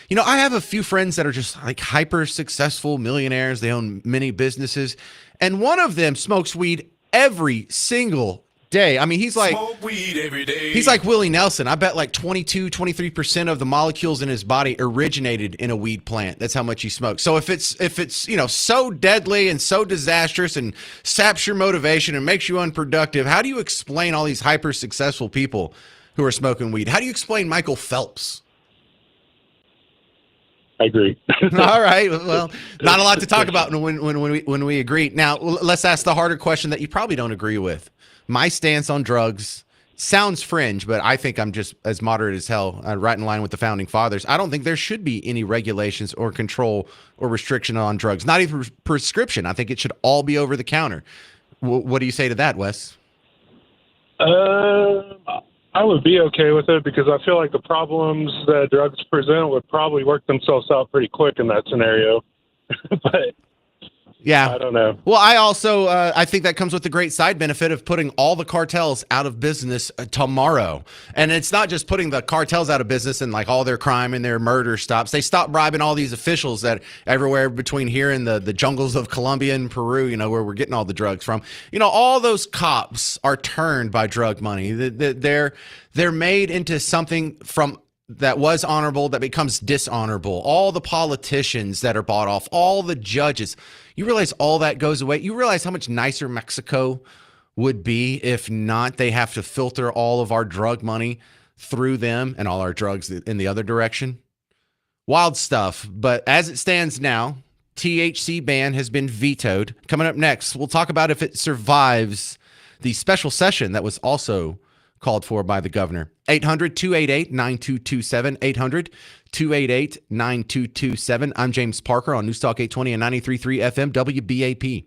S1: have a few friends that are just like hyper successful millionaires. They own many businesses, and one of them smokes weed every single day. I mean, he's like
S6: Smoke weed every day.
S1: He's like Willie Nelson. I bet like 23% of the molecules in his body originated in a weed plant. That's how much he smokes. So if it's, you know, so deadly and so disastrous and saps your motivation and makes you unproductive, how do you explain all these hyper successful people who are smoking weed? How do you explain Michael Phelps?
S12: I agree.
S1: All right. Well, not a lot to talk about when we agree. Now, let's ask the harder question that you probably don't agree with. My stance on drugs sounds fringe, but I think I'm just as moderate as hell, right in line with the founding fathers. I don't think there should be any regulations or control or restriction on drugs, not even prescription. I think it should all be over the counter. What do you say to that, Wes?
S12: I would be okay with it because I feel like the problems that drugs present would probably work themselves out pretty quick in that scenario. But
S1: yeah,
S12: I don't know.
S1: Well, I also I think that comes with the great side benefit of putting all the cartels out of business tomorrow. And it's not just putting the cartels out of business and like all their crime and their murder stops. They stop bribing all these officials that everywhere between here and the jungles of Colombia and Peru, you know, where we're getting all the drugs from. You know, all those cops are turned by drug money. They're made into something from that was honorable that becomes dishonorable. All the politicians that are bought off, all the judges. You realize all that goes away. You realize how much nicer Mexico would be if not they have to filter all of our drug money through them and all our drugs in the other direction. Wild stuff. But as it stands now, THC ban has been vetoed. Coming up next, we'll talk about if it survives the special session that was also called for by the governor. 800-288-9227. 800-288-9227. I'm James Parker on News Talk 820 and 93.3 FM WBAP.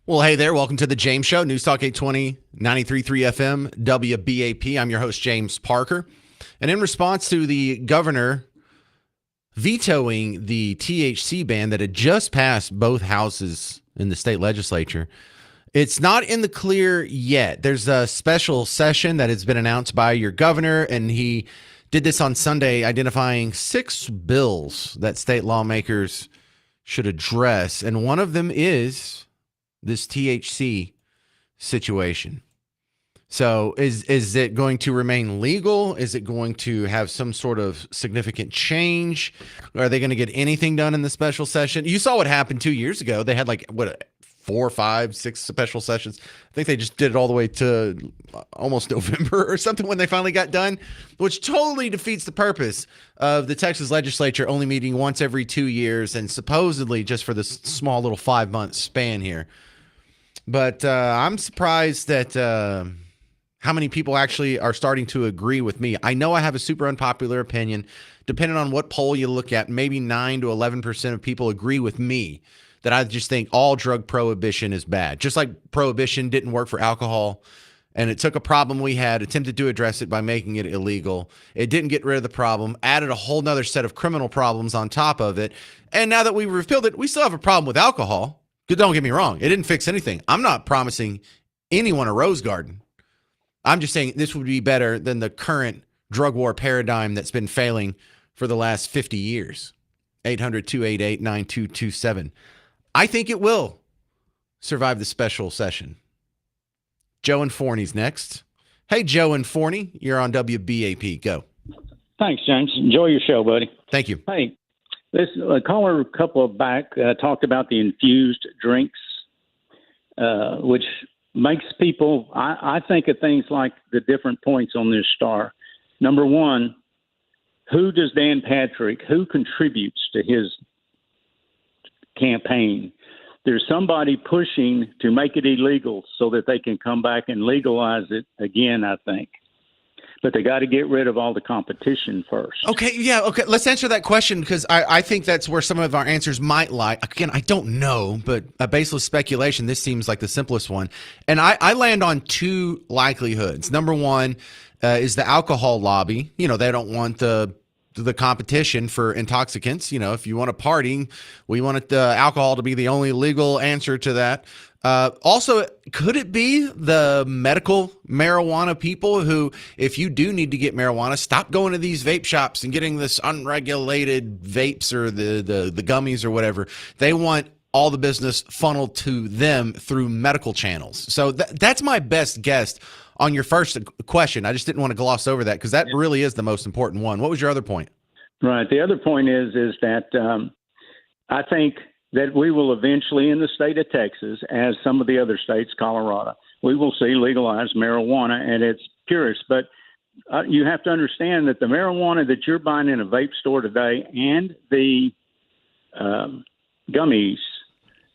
S1: Well, hey there. Welcome to the James Show, News Talk 820, 93.3 FM, WBAP. I'm your host, James Parker. And in response to the governor vetoing the THC ban that had just passed both houses in the state legislature, it's not in the clear yet. There's a special session that has been announced by your governor, and he did this on Sunday, identifying 6 bills that state lawmakers should address. And one of them is this THC situation. So is it going to remain legal? Is it going to have some sort of significant change? Are they going to get anything done in the special session? You saw what happened 2 years ago. They had 4, 5, 6 special sessions. I think they just did it all the way to almost November or something when they finally got done, which totally defeats the purpose of the Texas legislature only meeting once every 2 years and supposedly just for this small little 5-month span here. But I'm surprised that how many people actually are starting to agree with me. I know I have a super unpopular opinion. Depending on what poll you look at, maybe 9 to 11% of people agree with me that I just think all drug prohibition is bad. Just like prohibition didn't work for alcohol, and it took a problem we had, attempted to address it by making it illegal. It didn't get rid of the problem, added a whole nother set of criminal problems on top of it. And now that we've repealed it, we still have a problem with alcohol. Don't get me wrong. It didn't fix anything. I'm not promising anyone a rose garden. I'm just saying this would be better than the current drug war paradigm that's been failing for the last 50 years. 800-288-9227. I think it will survive the special session. Joe and Forney's next. Hey, Joe and Forney, you're on WBAP. Go.
S13: Thanks, James. Enjoy your show, buddy.
S1: Thank you.
S13: Hey, this caller a couple of back talked about the infused drinks, which makes people, I think of things like the different points on this star. Number one, who does Dan Patrick, who contributes to his campaign? There's somebody pushing to make it illegal so that they can come back and legalize it again, I think. But they got to get rid of all the competition first.
S1: Okay, yeah, okay. Let's answer that question because I think that's where some of our answers might lie. Again, I don't know, but a baseless speculation, this seems like the simplest one. And I land on 2 likelihoods. Number one is the alcohol lobby. You know, they don't want the competition for intoxicants. You know, if you want to party, we want the alcohol to be the only legal answer to that. Also, could it be the medical marijuana people who, if you do need to get marijuana, stop going to these vape shops and getting this unregulated vapes or the gummies or whatever. They want all the business funneled to them through medical channels. So that's my best guess on your first question. I just didn't want to gloss over that because that really is the most important one. What was your other point?
S13: Right. The other point is that I think that we will eventually, in the state of Texas, as some of the other states, Colorado, we will see legalized marijuana at its purest. But you have to understand that the marijuana that you're buying in a vape store today and the gummies,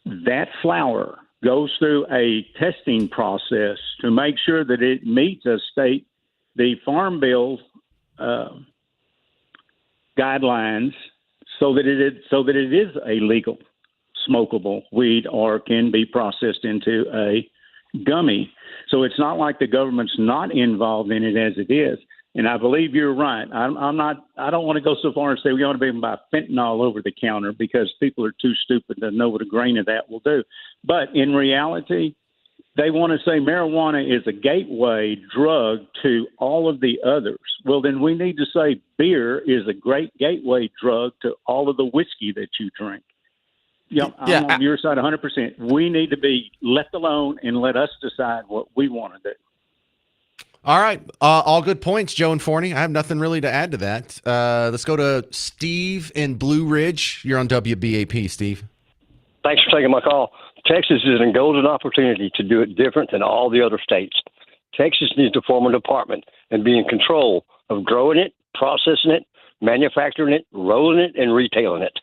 S13: that flower goes through a testing process to make sure that it meets the Farm Bill guidelines, so that it is a legal smokable weed or can be processed into a gummy. So it's not like the government's not involved in it as it is. And I believe you're right. I don't want to go so far and say we ought to be able to buy fentanyl over the counter because people are too stupid to know what a grain of that will do. But in reality, they want to say marijuana is a gateway drug to all of the others. Well, then we need to say beer is a great gateway drug to all of the whiskey that you drink. I'm on your side 100%. We need to be left alone and let us decide what we want to do.
S1: All right. All good points, Joe and Forney. I have nothing really to add to that. Let's go to Steve in Blue Ridge. You're on WBAP, Steve.
S14: Thanks for taking my call. Texas is a golden opportunity to do it different than all the other states. Texas needs to form a department and be in control of growing it, processing it, manufacturing it, rolling it, and retailing it.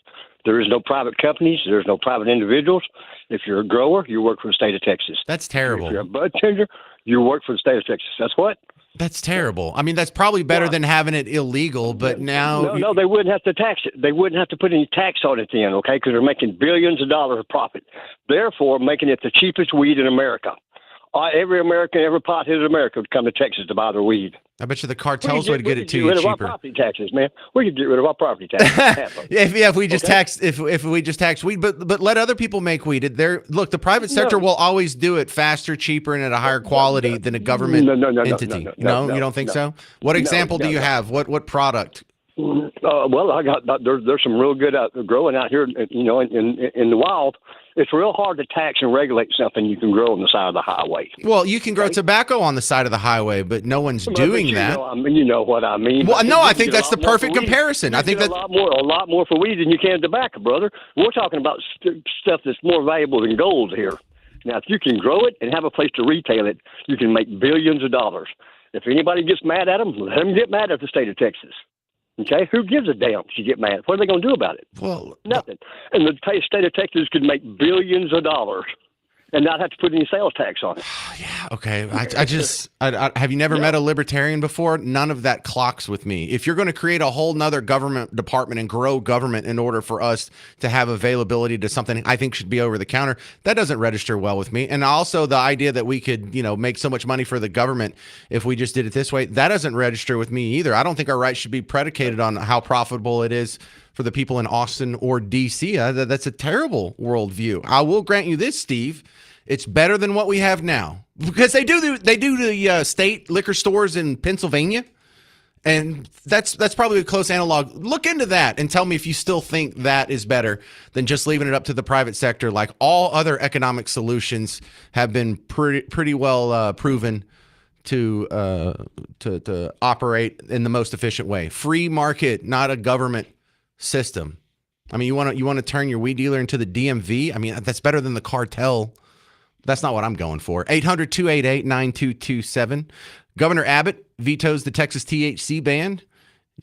S14: There is no private companies. There's no private individuals. If you're a grower, you work for the state of Texas.
S1: That's terrible.
S14: If you're a bud tender, you work for the state of Texas. That's what?
S1: That's terrible. I mean, that's probably better than having it illegal, but now...
S14: No, they wouldn't have to tax it. They wouldn't have to put any tax on it then, okay, because they're making billions of dollars of profit, therefore making it the cheapest weed in America. Every American, every pothead in America would come to Texas to buy their weed.
S1: I bet you the cartels would get it to you
S14: rid of
S1: cheaper.
S14: Our property taxes, man. We could get rid of our property taxes.
S1: If we just tax if we just tax weed, but let other people make weed. Look, the private sector will always do it faster, cheaper, and at a higher quality than a government entity. No, you don't think so? What example do you have? What product?
S14: Well, I got there's some real good growing out here, in the wild. It's real hard to tax and regulate something you can grow on the side of the highway.
S1: Well, you can grow tobacco on the side of the highway, but no one's doing that.
S14: You know what I mean.
S1: Well, no, I think that's the perfect comparison. I think that
S14: a lot more for weed than you can tobacco, brother. We're talking about stuff that's more valuable than gold here. Now, if you can grow it and have a place to retail it, you can make billions of dollars. If anybody gets mad at them, let them get mad at the state of Texas. Okay, who gives a damn if you get mad? What are they going to do about it?
S1: Well,
S14: nothing. And the state of Texas could make billions of dollars and not have to put any sales tax on it.
S1: Yeah, okay. I have you never met a libertarian before? None of that clocks with me. If you're going to create a whole nother government department and grow government in order for us to have availability to something I think should be over the counter, that doesn't register well with me. And also the idea that we could, make so much money for the government if we just did it this way, that doesn't register with me either. I don't think our rights should be predicated on how profitable it is for the people in Austin or D.C. That's a terrible worldview. I will grant you this, Steve. It's better than what we have now because they do the state liquor stores in Pennsylvania, and that's probably a close analog. Look into that and tell me if you still think that is better than just leaving it up to the private sector. Like all other economic solutions have been pretty well proven to operate in the most efficient way. Free market, not a government system. I mean, you want to turn your weed dealer into the DMV? I mean, that's better than the cartel. That's not what I'm going for. 800-288-9227. Governor Abbott vetoes the Texas THC ban.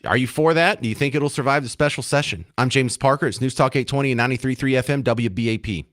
S1: Are you for that? Do you think it'll survive the special session? I'm James Parker. It's News Talk 820 and 93.3 FM WBAP.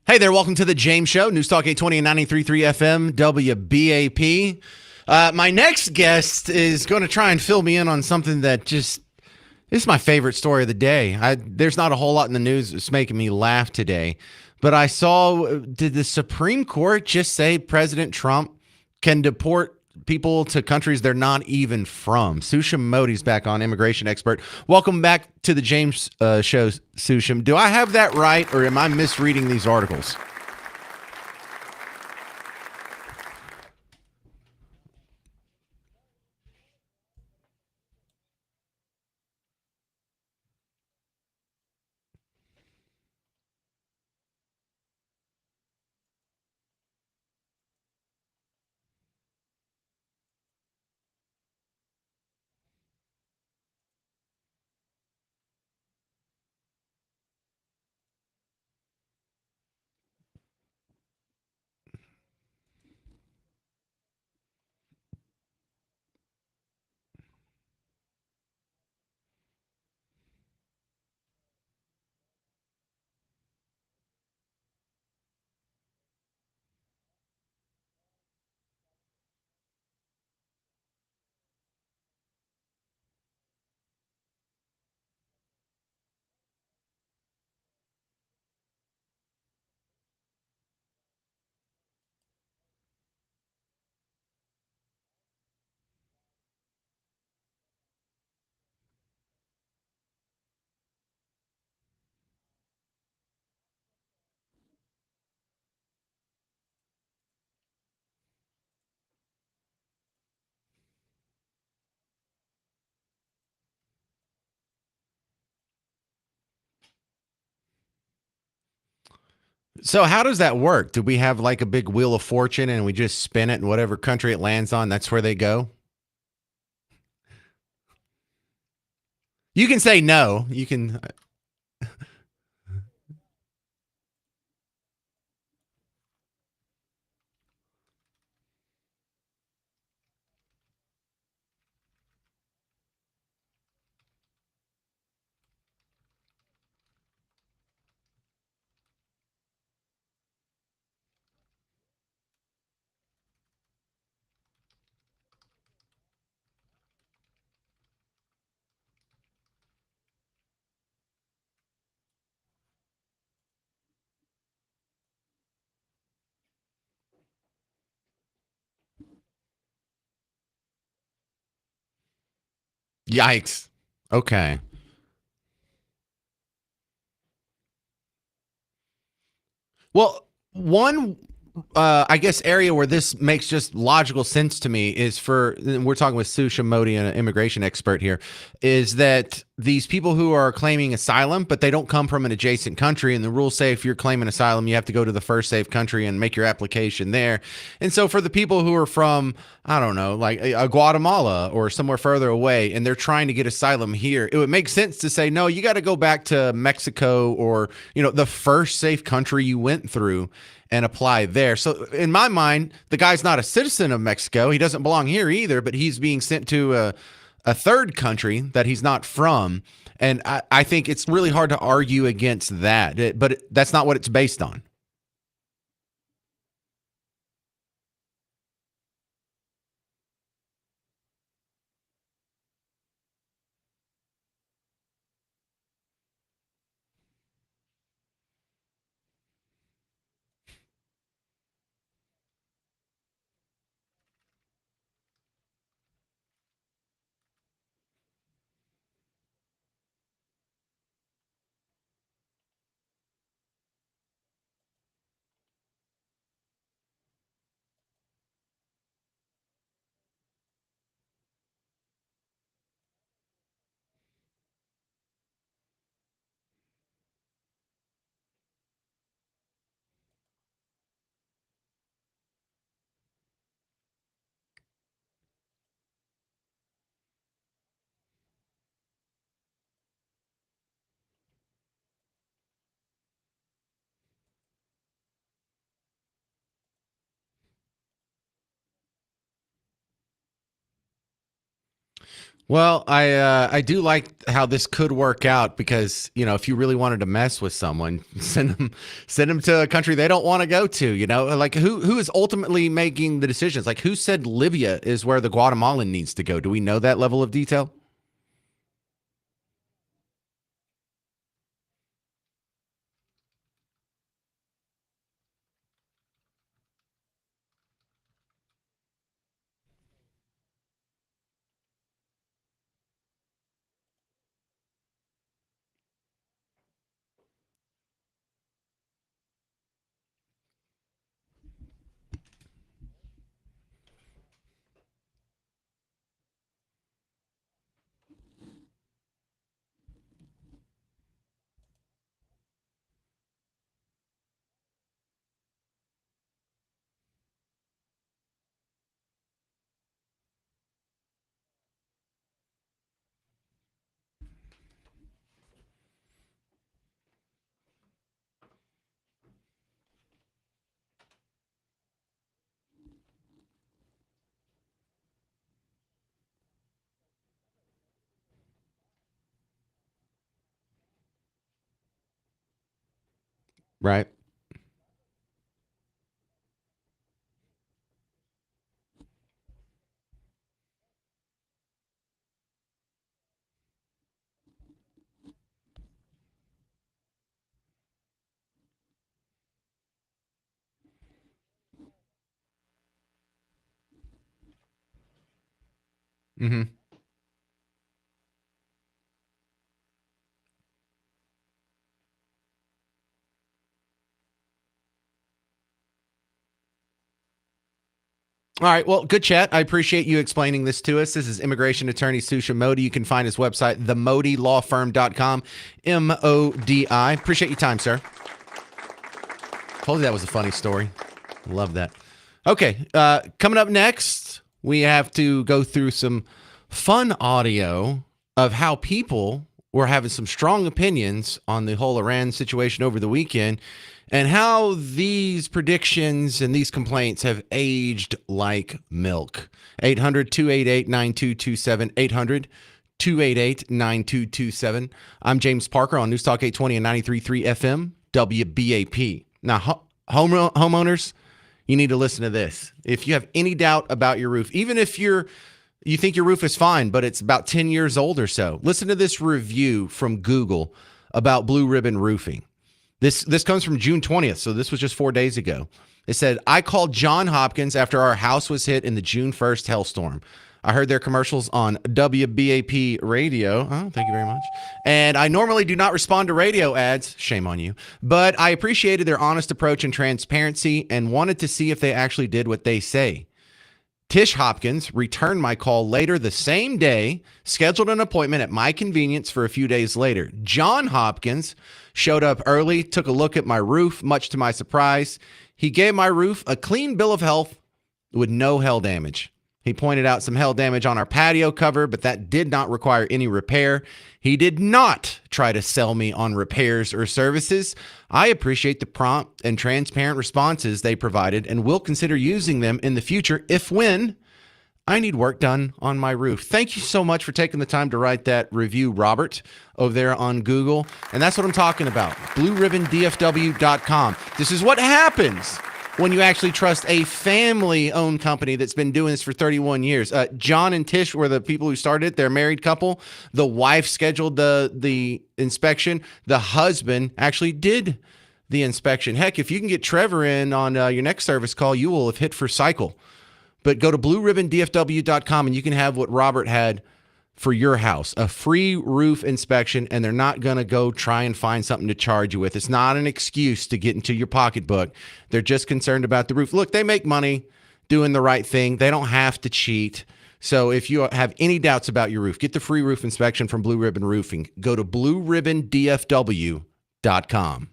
S1: Hey there, welcome to the James Show, News Talk 820 and 93.3 FM, WBAP. My next guest is going to try and fill me in on something that just this is my favorite story of the day. There's not a whole lot in the news that's making me laugh today, but I saw, did the Supreme Court just say President Trump can deport people to countries they're not even from? Susham Modi's back on, immigration expert. Welcome back to the James Show, Susham. Do I have that right, or am I misreading these articles? So how does that work? Do we have like a big wheel of fortune and we just spin it and whatever country it lands on, that's where they go? You can say no. You can. Yikes. Okay. Well, one, I guess, area where this makes just logical sense to me is we're talking with Sue Shimodi, an immigration expert here, is that these people who are claiming asylum, but they don't come from an adjacent country. And the rules say if you're claiming asylum, you have to go to the first safe country and make your application there. And so for the people who are from, I don't know, like Guatemala or somewhere further away, and they're trying to get asylum here, it would make sense to say, no, you got to go back to Mexico or, the first safe country you went through and apply there. So in my mind, the guy's not a citizen of Mexico. He doesn't belong here either, but he's being sent to a third country that he's not from. And I think it's really hard to argue against that, but that's not what it's based on. Well, I do like how this could work out because, you know, if you really wanted to mess with someone, send them to a country they don't want to go to. You know, like who is ultimately making the decisions? Like who said Libya is where the Guatemalan needs to go? Do we know that level of detail? Right. Mm-hmm. All right. Well, good chat. I appreciate you explaining this to us. This is immigration attorney Susha Modi. You can find his website, themodilawfirm.com. MODI. Appreciate your time, sir. Told you that was a funny story. Love that. Okay. Coming up next, we have to go through some fun audio of how people were having some strong opinions on the whole Iran situation over the weekend and how these predictions and these complaints have aged like milk. 800-288-9227. 800-288-9227. I'm James Parker on News Talk 820 and 93.3 FM, WBAP. Now, homeowners, you need to listen to this. If you have any doubt about your roof, even if you think your roof is fine, but it's about 10 years old or so, listen to this review from Google about Blue Ribbon Roofing. This comes from June 20th, so this was just 4 days ago. It said, I called John Hopkins after our house was hit in the June 1st hailstorm. I heard their commercials on WBAP radio. Oh, thank you very much. And I normally do not respond to radio ads. Shame on you. But I appreciated their honest approach and transparency and wanted to see if they actually did what they say. Tish Hopkins returned my call later the same day, scheduled an appointment at my convenience for a few days later. John Hopkins showed up early, took a look at my roof, much to my surprise. He gave my roof a clean bill of health with no hail damage. He pointed out some hail damage on our patio cover, but that did not require any repair. He did not try to sell me on repairs or services. I appreciate the prompt and transparent responses they provided and will consider using them in the future if when I need work done on my roof. Thank you so much for taking the time to write that review, Robert, over there on Google. And that's what I'm talking about. BlueRibbonDFW.com. This is what happens when you actually trust a family-owned company that's been doing this for 31 years. John and Tish were the people who started it. They're a married couple. The wife scheduled the inspection. The husband actually did the inspection. Heck, if you can get Trevor in on your next service call, you will have hit for cycle. But go to BlueRibbonDFW.com and you can have what Robert had for your house, a free roof inspection, and they're not going to go try and find something to charge you with. It's not an excuse to get into your pocketbook. They're just concerned about the roof. Look, they make money doing the right thing. They don't have to cheat. So if you have any doubts about your roof, get the free roof inspection from Blue Ribbon Roofing. Go to BlueRibbonDFW.com.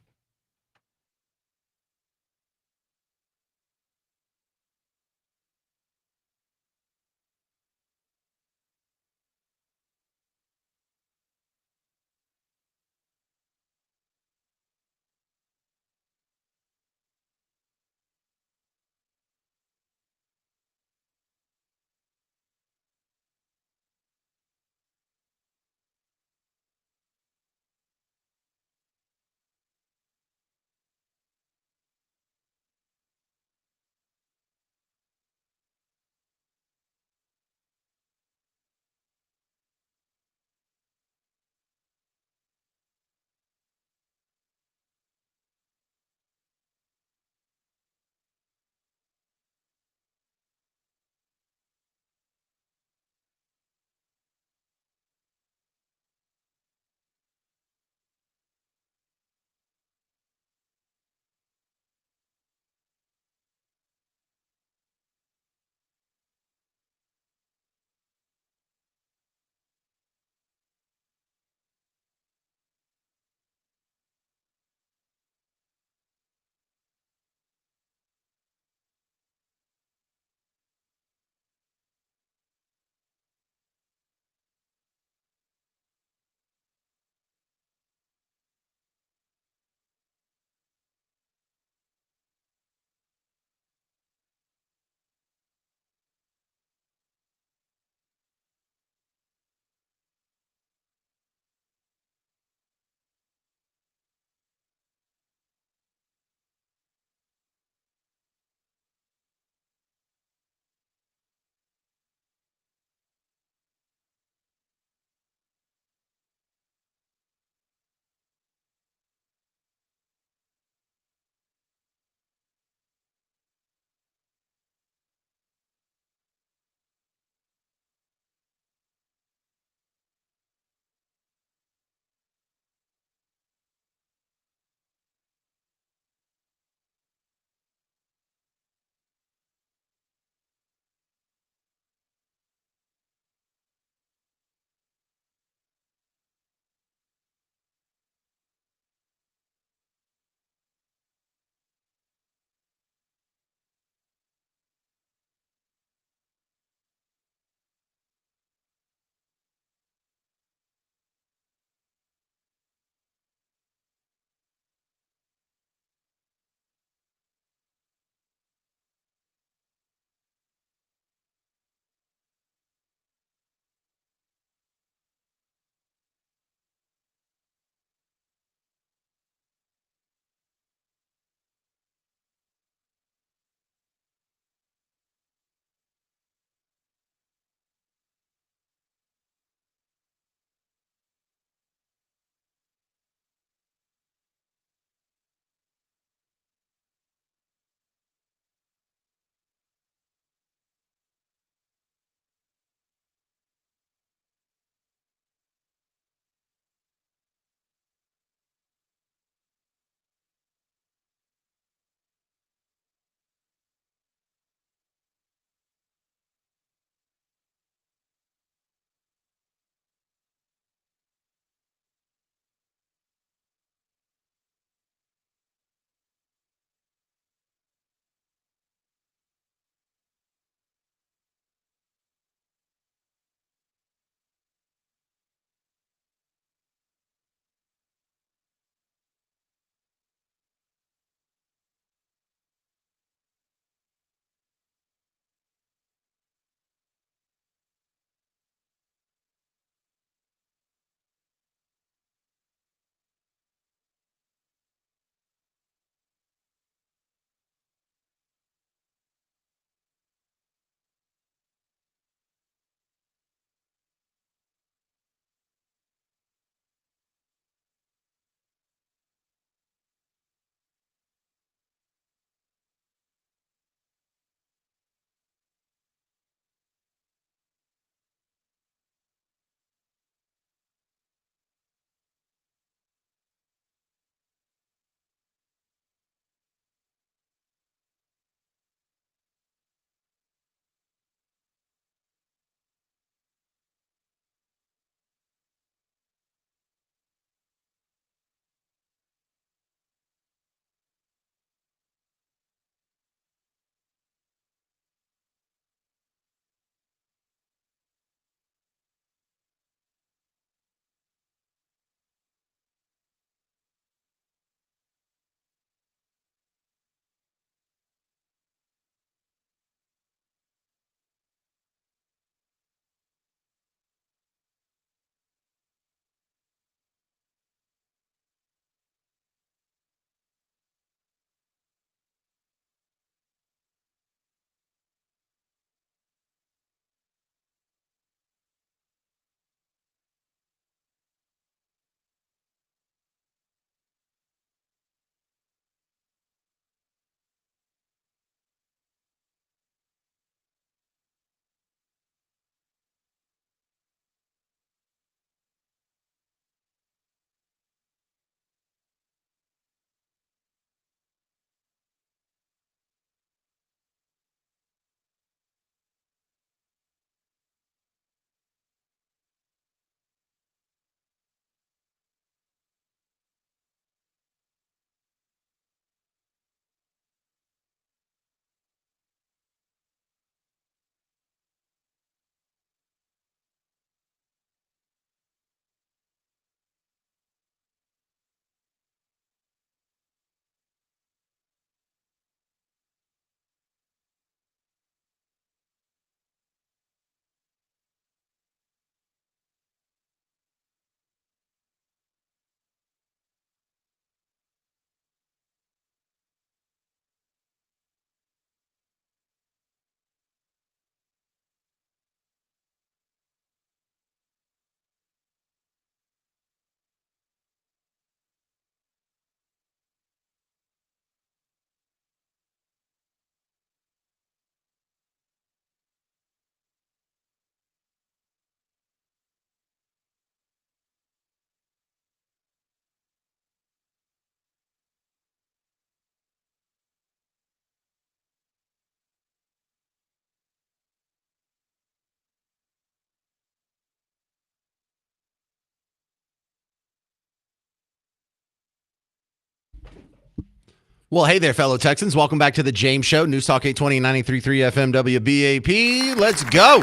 S1: Well, hey there, fellow Texans. Welcome back to the James Show. News Talk 820 93.3 FM WBAP. Let's go.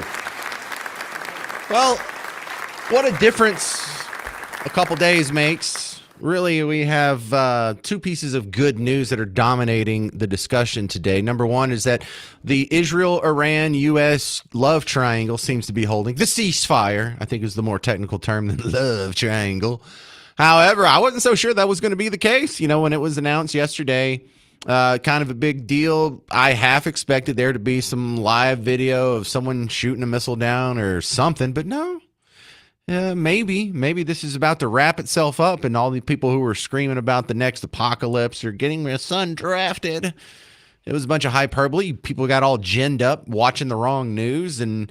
S1: Well, what a difference a couple days makes. Really, we have two pieces of good news that are dominating the discussion today. Number one is that the Israel-Iran-U.S. love triangle seems to be holding. The ceasefire, I think, is the more technical term than love triangle. However, I wasn't so sure that was going to be the case. You know, when it was announced yesterday, kind of a big deal. I half expected there to be some live video of someone shooting a missile down or something, but no. Maybe this is about to wrap itself up, and all the people who were screaming about the next apocalypse or getting their son drafted. It was a bunch of hyperbole. People got all ginned up watching the wrong news and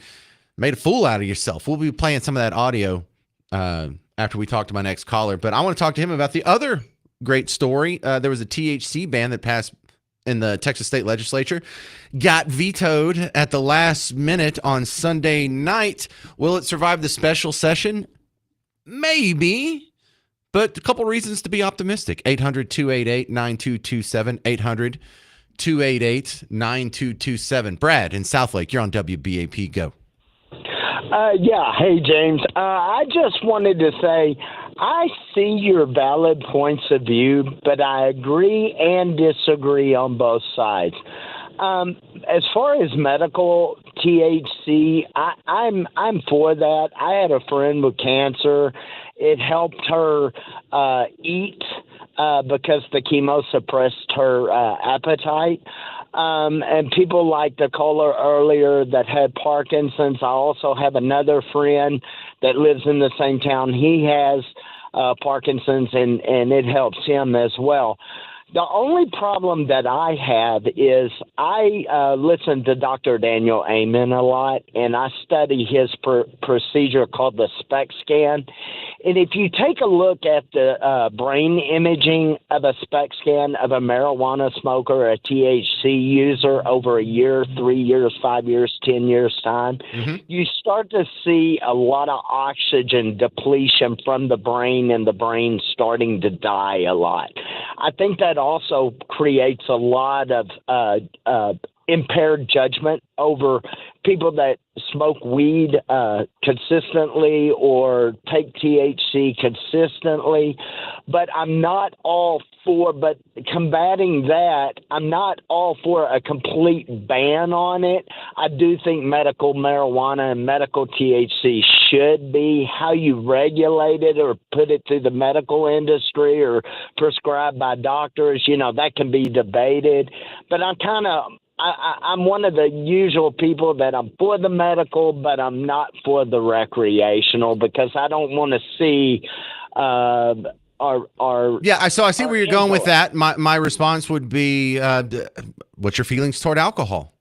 S1: made a fool out of yourself. We'll be playing some of that audio after we talk to my next caller. But I want to talk to him about the other great story. There was a THC ban that passed in the Texas State Legislature, got vetoed at the last minute on Sunday night. Will it survive the special session? Maybe, but a couple reasons to be optimistic. 800-288-9227, 800-288-9227. Brad in Southlake, you're on WBAP. Go.
S15: Yeah. Hey, James. I just wanted to say I see your valid points of view, but I agree and disagree on both sides. As far as medical THC, I'm for that. I had a friend with cancer. It helped her eat because the chemo suppressed her appetite. And people like the caller earlier that had Parkinson's. I also have another friend that lives in the same town. He has Parkinson's, and it helps him as well. The only problem that I have is I listen to Dr. Daniel Amen a lot, and I study his procedure called the SPECT scan. And if you take a look at the brain imaging of a SPECT scan of a marijuana smoker or a THC user over a year, 3 years, 5 years, 10 years time, you start to see a lot of oxygen depletion from the brain and the brain starting to die a lot. I think that also creates a lot of impaired judgment over people that smoke weed consistently or take THC consistently. But I'm not all for, but combating that, I'm not all for a complete ban on it. I do think medical marijuana and medical THC should be. How you regulate it or put it through the medical industry or prescribed by doctors, you know, that can be debated. But I'm one of the usual people that I'm for the medical, but I'm not for the recreational because I don't want to see our
S1: so I see where you're going with that. My response would be, what's your feelings toward alcohol?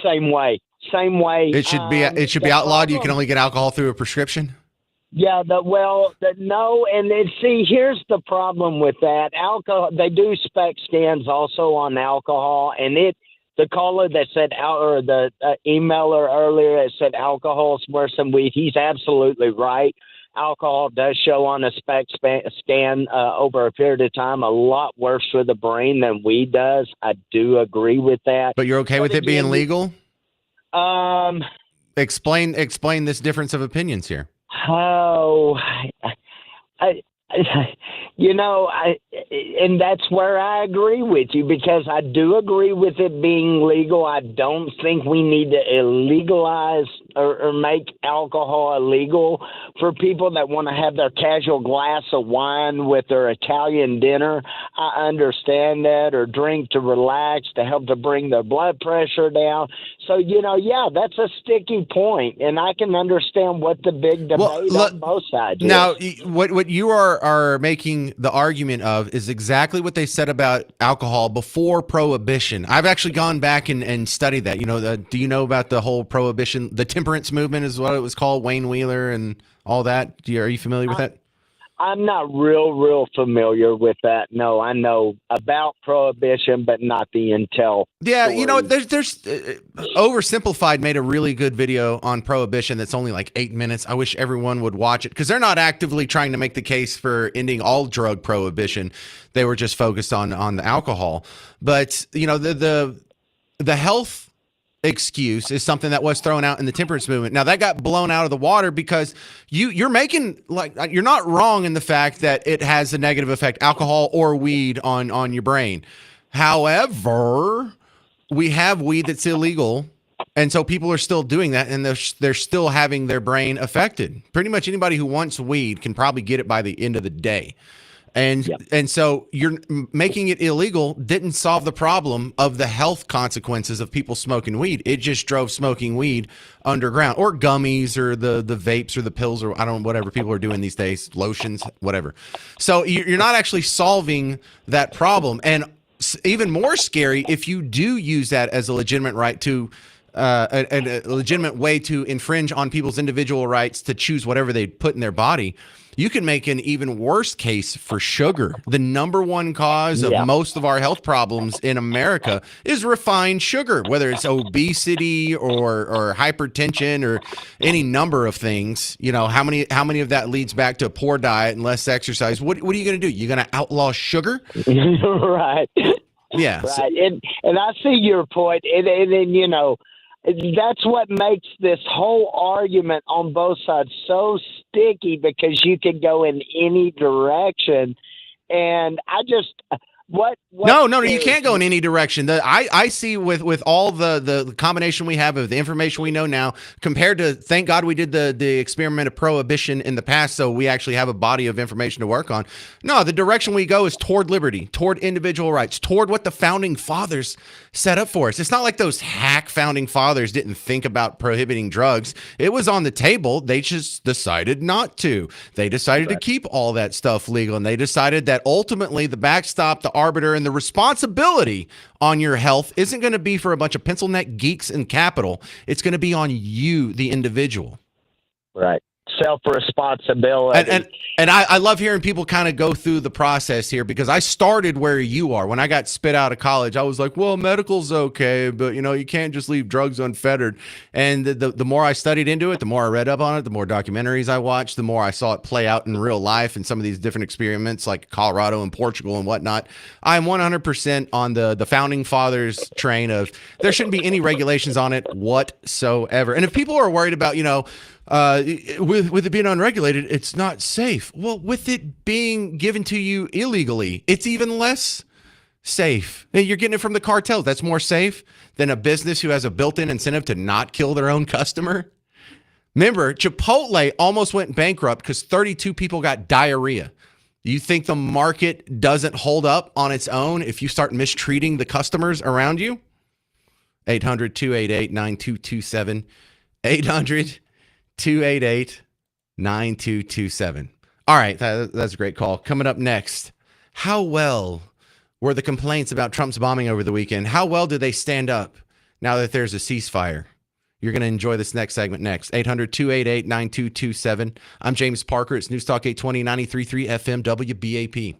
S15: Same way.
S1: It should be outlawed. You can only get alcohol through a prescription.
S15: Yeah, no, and then see, here's the problem with that. Alcohol, they do SPECT scans also on alcohol, and the caller that said, or the emailer earlier that said alcohol is worse than weed, he's absolutely right. Alcohol does show on a SPECT scan over a period of time a lot worse for the brain than weed does. I do agree with that.
S1: But you're okay with it being legal? Explain this difference of opinions here.
S15: Oh, and that's where I agree with you because I do agree with it being legal. I don't think we need to illegalize or make alcohol illegal for people that want to have their casual glass of wine with their Italian dinner. I understand that, or drink to relax to help to bring their blood pressure down. So, that's a sticky point, and I can understand what the big debate on both sides
S1: now,
S15: is.
S1: What you are making the argument of is exactly what they said about alcohol before Prohibition. I've actually gone back and studied that. Do you know about the whole Prohibition? The temperance movement is what it was called, Wayne Wheeler and all that. Are you familiar with that?
S15: I'm not real familiar with that. No, I know about prohibition, but not the intel.
S1: Yeah,
S15: story.
S1: there's Oversimplified made a really good video on prohibition that's only like 8 minutes. I wish everyone would watch it because they're not actively trying to make the case for ending all drug prohibition. They were just focused on the alcohol. But the health excuse is something that was thrown out in the temperance movement. Now that got blown out of the water because you're making you're not wrong in the fact that it has a negative effect, alcohol or weed on your brain. However, we have weed that's illegal, and so people are still doing that, and they're still having their brain affected. Pretty much anybody who wants weed can probably get it by the end of the day. And so you're making it illegal didn't solve the problem of the health consequences of people smoking weed. It just drove smoking weed underground, or gummies, or the vapes, or the pills, or I don't know, whatever people are doing these days, lotions, whatever. So you're not actually solving that problem. And even more scary, if you do use that as a legitimate right to a legitimate way to infringe on people's individual rights to choose whatever they put in their body, you can make an even worse case for sugar. The number one cause of most of our health problems in America is refined sugar, whether it's obesity or hypertension or any number of things. How many of that leads back to a poor diet and less exercise? What are you going to do? You're going to outlaw sugar?
S15: Right.
S1: Yeah.
S15: Right. And I see your point. And that's what makes this whole argument on both sides so sticky, because you can go in any direction. And I just
S1: No, you can't go in any direction. I see with all the combination we have of the information we know now, compared to, thank God we did the experiment of prohibition in the past, so we actually have a body of information to work on. No, the direction we go is toward liberty, toward individual rights, toward what the founding fathers set up for us. It's not like those hack founding fathers didn't think about prohibiting drugs. It was on the table. They just decided not to. They decided to keep all that stuff legal, and they decided that ultimately the backstop, the arbiter, and the responsibility on your health isn't going to be for a bunch of pencil neck geeks in capital. It's going to be on you, the individual.
S15: Right. Self-responsibility.
S1: And I love hearing people kind of go through the process here, because I started where you are. When I got spit out of college, I was like, well, medical's okay, but you can't just leave drugs unfettered. And the more I studied into it, the more I read up on it, the more documentaries I watched, the more I saw it play out in real life in some of these different experiments like Colorado and Portugal and whatnot. I'm 100% on the founding fathers train of there shouldn't be any regulations on it whatsoever. And if people are worried about, with it being unregulated, it's not safe. Well, with it being given to you illegally, it's even less safe. You're getting it from the cartels. That's more safe than a business who has a built-in incentive to not kill their own customer. Remember, Chipotle almost went bankrupt because 32 people got diarrhea. You think the market doesn't hold up on its own if you start mistreating the customers around you? 800-288-9227. 800-288-9227. All right, that's a great call. Coming up next, how well were the complaints about Trump's bombing over the weekend? How well do they stand up now that there's a ceasefire? You're going to enjoy this next segment next. 800-288-9227. I'm James Parker. It's News Talk 820 93.3 FM WBAP.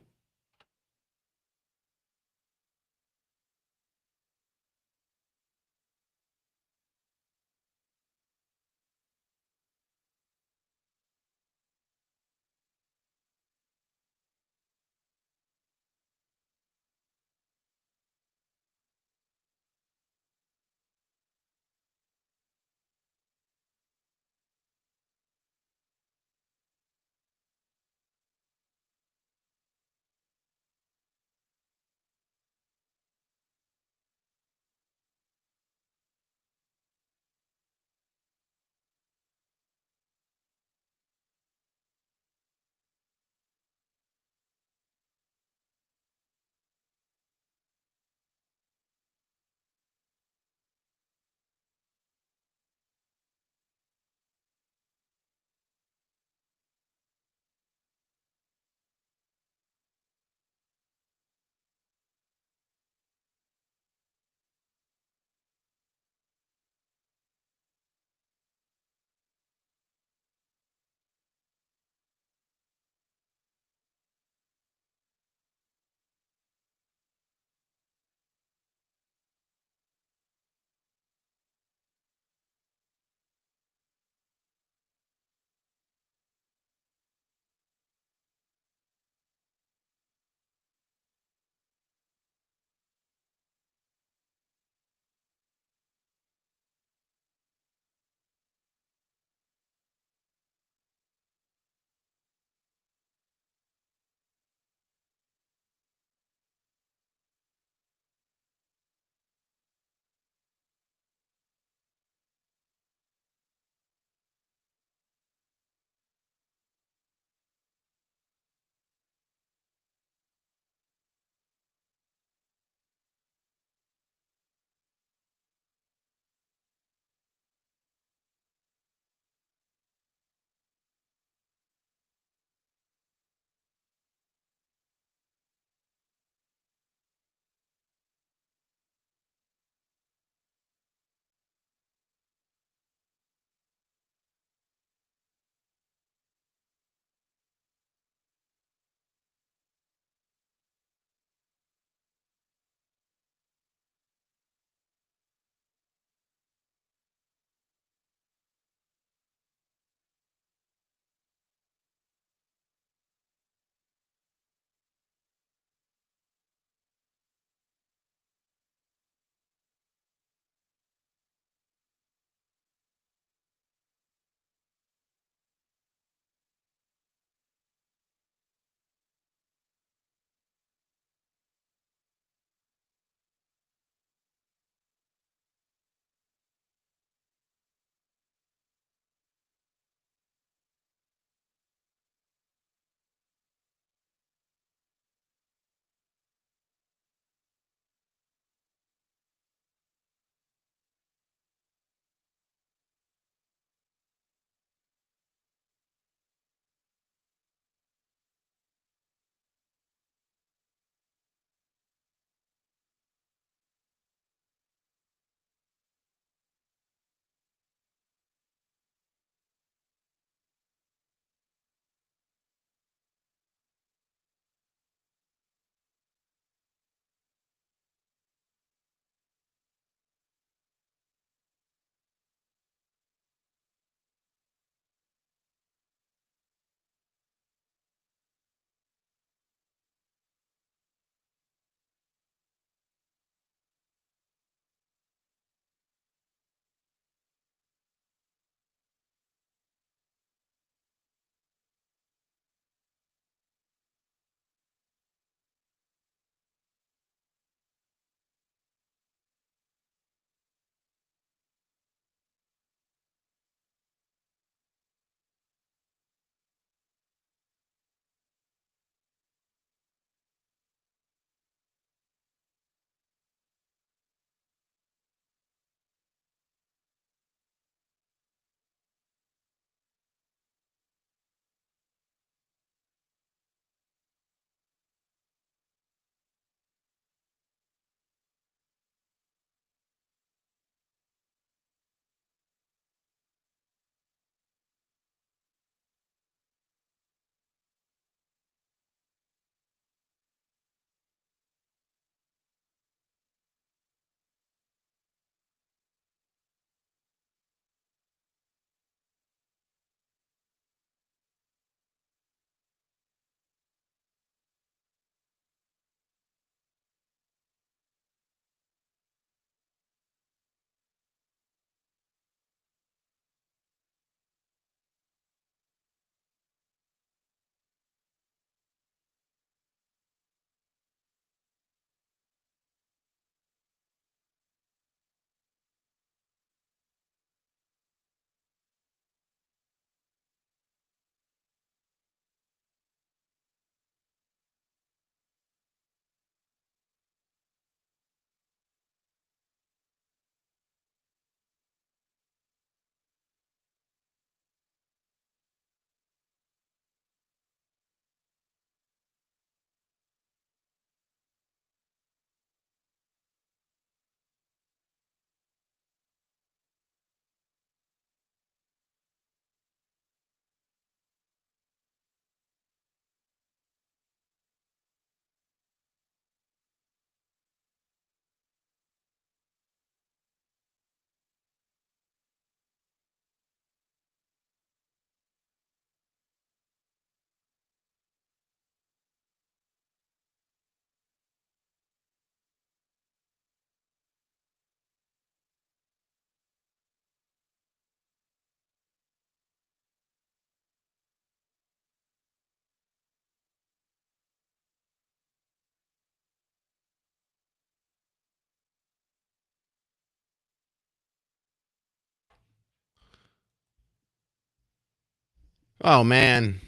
S1: Oh, man.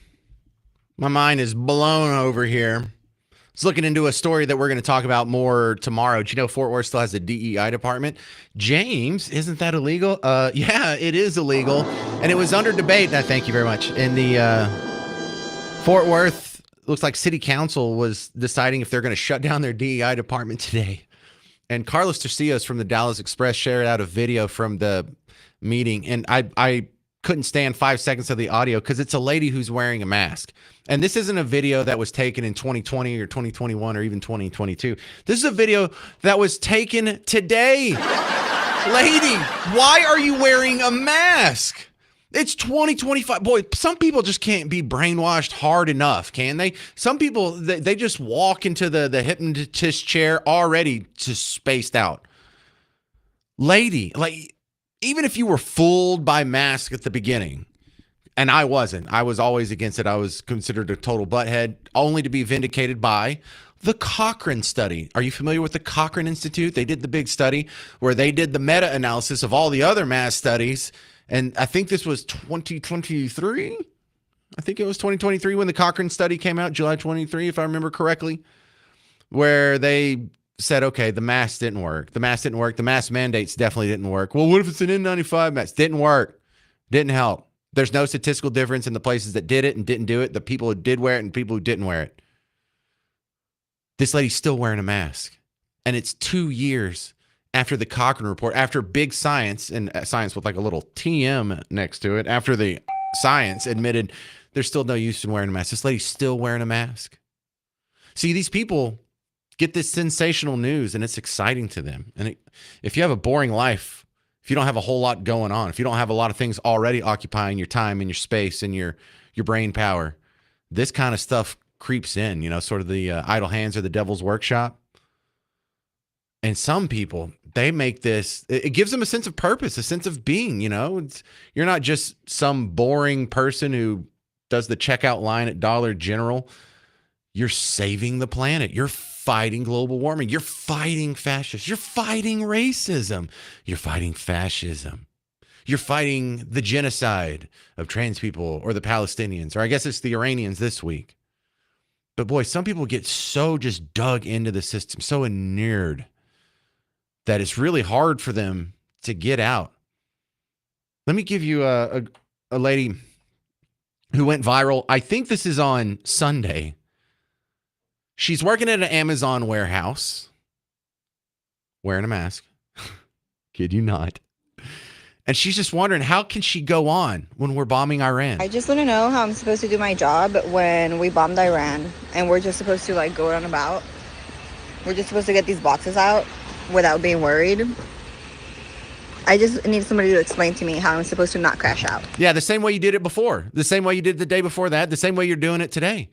S1: My mind is blown over here. I was looking into a story that we're going to talk about more tomorrow. Do you know Fort Worth still has a DEI department? James, isn't that illegal? Yeah, it is illegal. And it was under debate. Thank you very much. In the Fort Worth, looks like city council was deciding if they're going to shut down their DEI department today. And Carlos Tercios from the Dallas Express shared out a video from the meeting. And I couldn't stand 5 seconds of the audio because it's a lady who's wearing a mask. And this isn't a video that was taken in 2020 or 2021 or even 2022. This is a video that was taken today. Lady, why are you wearing a mask? It's 2025. Boy, some people just can't be brainwashed hard enough, can they? Some people, they just walk into the hypnotist chair already just spaced out. Lady, like, even if you were fooled by mask at the beginning, and I wasn't, I was always against it. I was considered a total butthead, only to be vindicated by the Cochrane study. Are you familiar with the Cochrane Institute? They did the big study where they did the meta-analysis of all the other mask studies. And I think this was 2023. I think it was 2023 when the Cochrane study came out, July 23, if I remember correctly, where they said, okay, the mask didn't work. The mask didn't work. The mask mandates definitely didn't work. Well, what if it's an N95 mask? Didn't work. Didn't help. There's no statistical difference in the places that did it and didn't do it, the people who did wear it and people who didn't wear it. This lady's still wearing a mask. And it's 2 years after the Cochrane report, after big science, and science with like a little TM next to it, after the science admitted there's still no use in wearing a mask. This lady's still wearing a mask. See, these people get this sensational news and it's exciting to them. And if you have a boring life, if you don't have a whole lot going on, if you don't have a lot of things already occupying your time and your space and your brain power, this kind of stuff creeps in, sort of the idle hands or the devil's workshop. And some people, they make this, it gives them a sense of purpose, a sense of being, you're not just some boring person who does the checkout line at Dollar General. You're saving the planet. You're fighting global warming. You're fighting fascists. You're fighting racism. You're fighting fascism. You're fighting the genocide of trans people or the Palestinians, or I guess it's the Iranians this week. But boy, some people get so just dug into the system, so inured, that it's really hard for them to get out. Let me give you a lady who went viral. I think this is on Sunday. She's working at an Amazon warehouse, wearing a mask. Kid you not. And she's just wondering, how can she go on when we're bombing Iran?
S16: I just want to know how I'm supposed to do my job when we bombed Iran and we're just supposed to go around about. We're just supposed to get these boxes out without being worried. I just need somebody to explain to me how I'm supposed to not crash out.
S1: Yeah, the same way you did it before. The same way you did the day before that. The same way you're doing it today.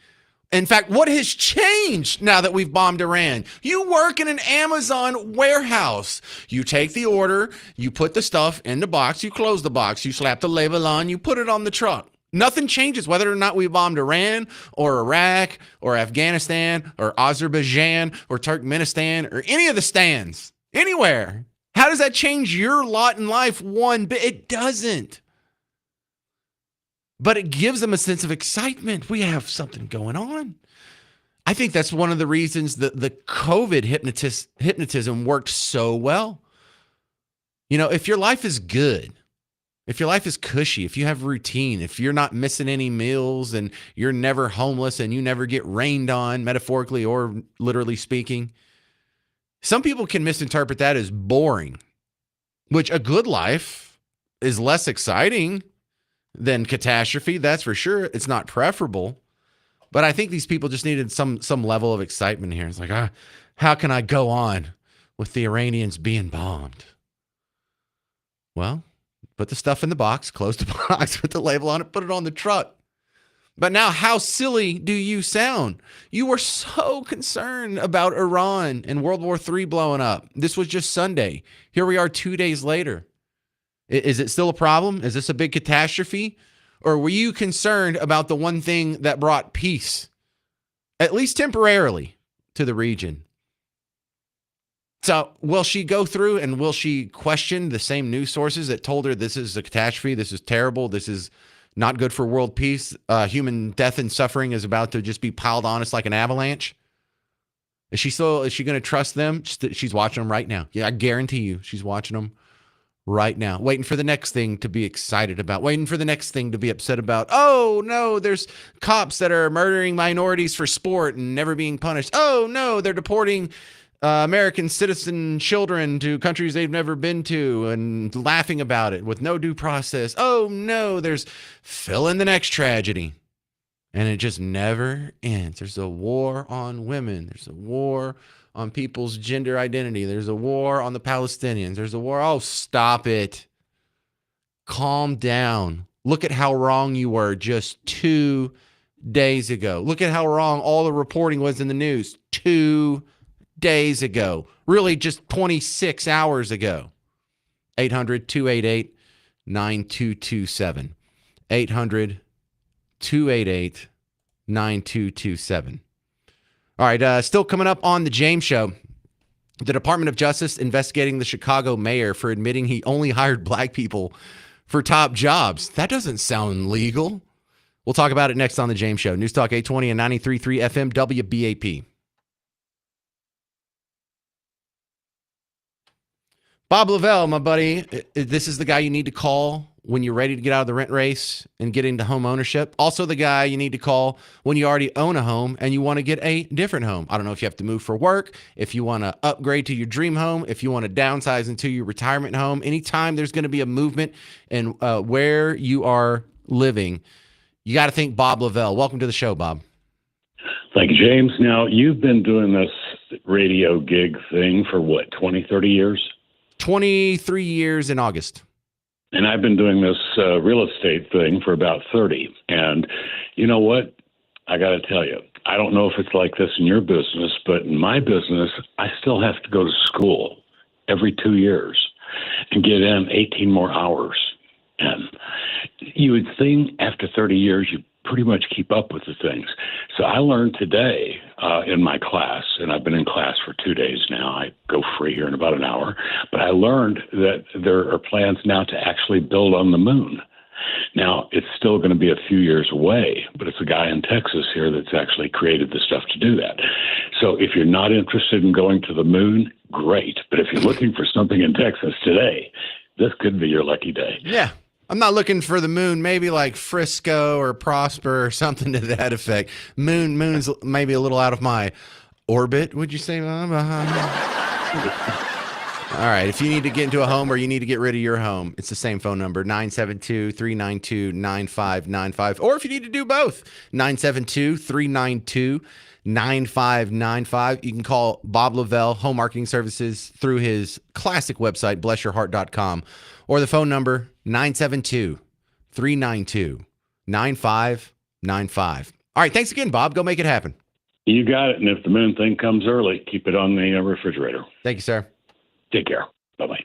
S1: In fact, what has changed now that we've bombed Iran? You work in an Amazon warehouse. You take the order, you put the stuff in the box, you close the box, you slap the label on, you put it on the truck. Nothing changes whether or not we bombed Iran or Iraq or Afghanistan or Azerbaijan or Turkmenistan or any of the stands, anywhere. How does that change your lot in life one bit? It doesn't. But it gives them a sense of excitement. We have something going on. I think that's one of the reasons that the COVID hypnotism worked so well. If your life is good, if your life is cushy, if you have routine, if you're not missing any meals and you're never homeless and you never get rained on, metaphorically or literally speaking, some people can misinterpret that as boring, which a good life is less exciting than catastrophe. That's for sure. It's not preferable, but I think these people just needed some level of excitement here. It's like, how can I go on with the Iranians being bombed? Well, put the stuff in the box, close the box, put the label on it, put it on the truck. But now, how silly do you sound? You were so concerned about Iran and World War III blowing up. This was just Sunday. Here we are 2 days later. Is it still a problem? Is this a big catastrophe? Or were you concerned about the one thing that brought peace, at least temporarily, to the region? So will she go through and will she question the same news sources that told her this is a catastrophe, this is terrible, this is Not good for world peace. Human death and suffering is about to just be piled on us like an avalanche. Is she going to trust them? She's watching them right now. Yeah, I guarantee you she's watching them right now, waiting for the next thing to be excited about, waiting for the next thing to be upset about. Oh, no, there's cops that are murdering minorities for sport and never being punished. Oh, no, they're deporting American citizen children to countries they've never been to and laughing about it with no due process. Oh, no, there's fill in the next tragedy. And it just never ends. There's a war on women. There's a war on people's gender identity. There's a war on the Palestinians. There's a war. Oh, stop it. Calm down. Look at how wrong you were just 2 days ago. Look at how wrong all the reporting was in the news 2 days ago. Really, just 26 hours ago. 800-288-9227. 800-288-9227. All right, still coming up on the James Show. The Department of Justice investigating the Chicago mayor for admitting he only hired black people for top jobs. That doesn't sound legal. We'll talk about it next on the James Show. News Talk 820 and 93.3 FM WBAP. Bob Lavelle, my buddy, this is the guy you need to call when you're ready to get out of the rent race and get into home ownership. Also the guy you need to call when you already own a home and you want to get a different home. I don't know if you have to move for work, if you want to upgrade to your dream home, if you want to downsize into your retirement home. Anytime there's going to be a movement in where you are living, you got to think Bob Lavelle. Welcome to the show, Bob.
S17: Thank you, James. Now, you've been doing this radio gig thing for what, 20, 30 years?
S1: 23 years in August.
S17: And I've been doing this real estate thing for about 30. And you know what? I got to tell you, I don't know if it's like this in your business, but in my business, I still have to go to school every 2 years and get in 18 more hours. And you would think after 30 years, you pretty much keep up with the things. So I learned today in my class, and I've been in class for 2 days now. I go free here in about an hour. But I learned that there are plans now to actually build on the moon. Now, it's still going to be a few years away, but it's a guy in Texas here that's actually created the stuff to do that. So if you're not interested in going to the moon, great. But if you're looking for something in Texas today, this could be your lucky day.
S1: Yeah. I'm not looking for the moon, maybe like Frisco or Prosper or something to that effect. Moon's maybe a little out of my orbit, would you say? All right, if you need to get into a home or you need to get rid of your home, it's the same phone number, 972-392-9595. Or if you need to do both, 972-392-9595. You can call Bob Lavelle, Home Marketing Services, through his classic website, blessyourheart.com, or the phone number, 972-392-9595. All right, thanks again, Bob. Go make it happen.
S17: You got it. And if the moon thing comes early, keep it on the refrigerator.
S1: Thank you, sir.
S17: Take care. Bye-bye.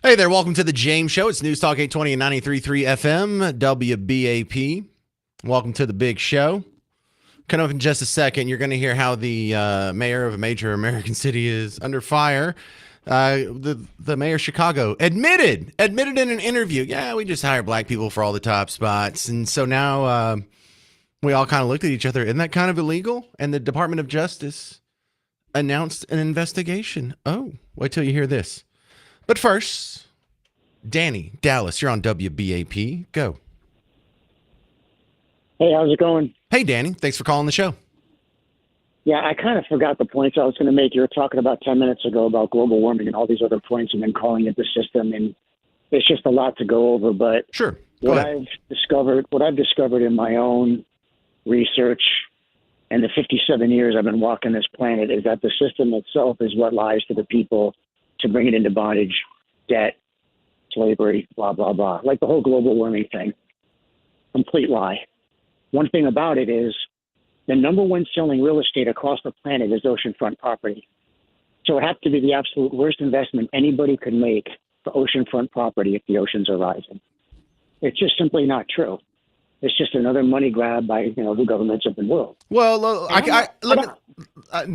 S1: Hey there, welcome to the James Show. It's News Talk 820 and 93.3 FM, WBAP. Welcome to the big show. Coming up in just a second, you're going to hear how the mayor of a major American city is under fire. The mayor of Chicago admitted in an interview, yeah, we just hire black people for all the top spots. And so now we all kind of looked at each other. Isn't that kind of illegal? And the Department of Justice announced an investigation. Oh, wait till you hear this. But first, Danny, Dallas, you're on WBAP. Go.
S18: Hey, how's it going?
S1: Hey, Danny. Thanks for calling the show.
S18: Yeah, I kind of forgot the points I was going to make. You were talking about 10 minutes ago about global warming and all these other points and then calling it the system. And it's just a lot to go over. But
S1: sure.
S18: What I've discovered in my own research and the 57 years I've been walking this planet is that the system itself is what lies to the people to bring it into bondage, debt, slavery, blah, blah, blah. Like the whole global warming thing. Complete lie. One thing about it is the number one selling real estate across the planet is oceanfront property. So it has to be the absolute worst investment anybody could make for oceanfront property if the oceans are rising. It's just simply not true. It's just another money grab by the governments of the world.
S1: Well,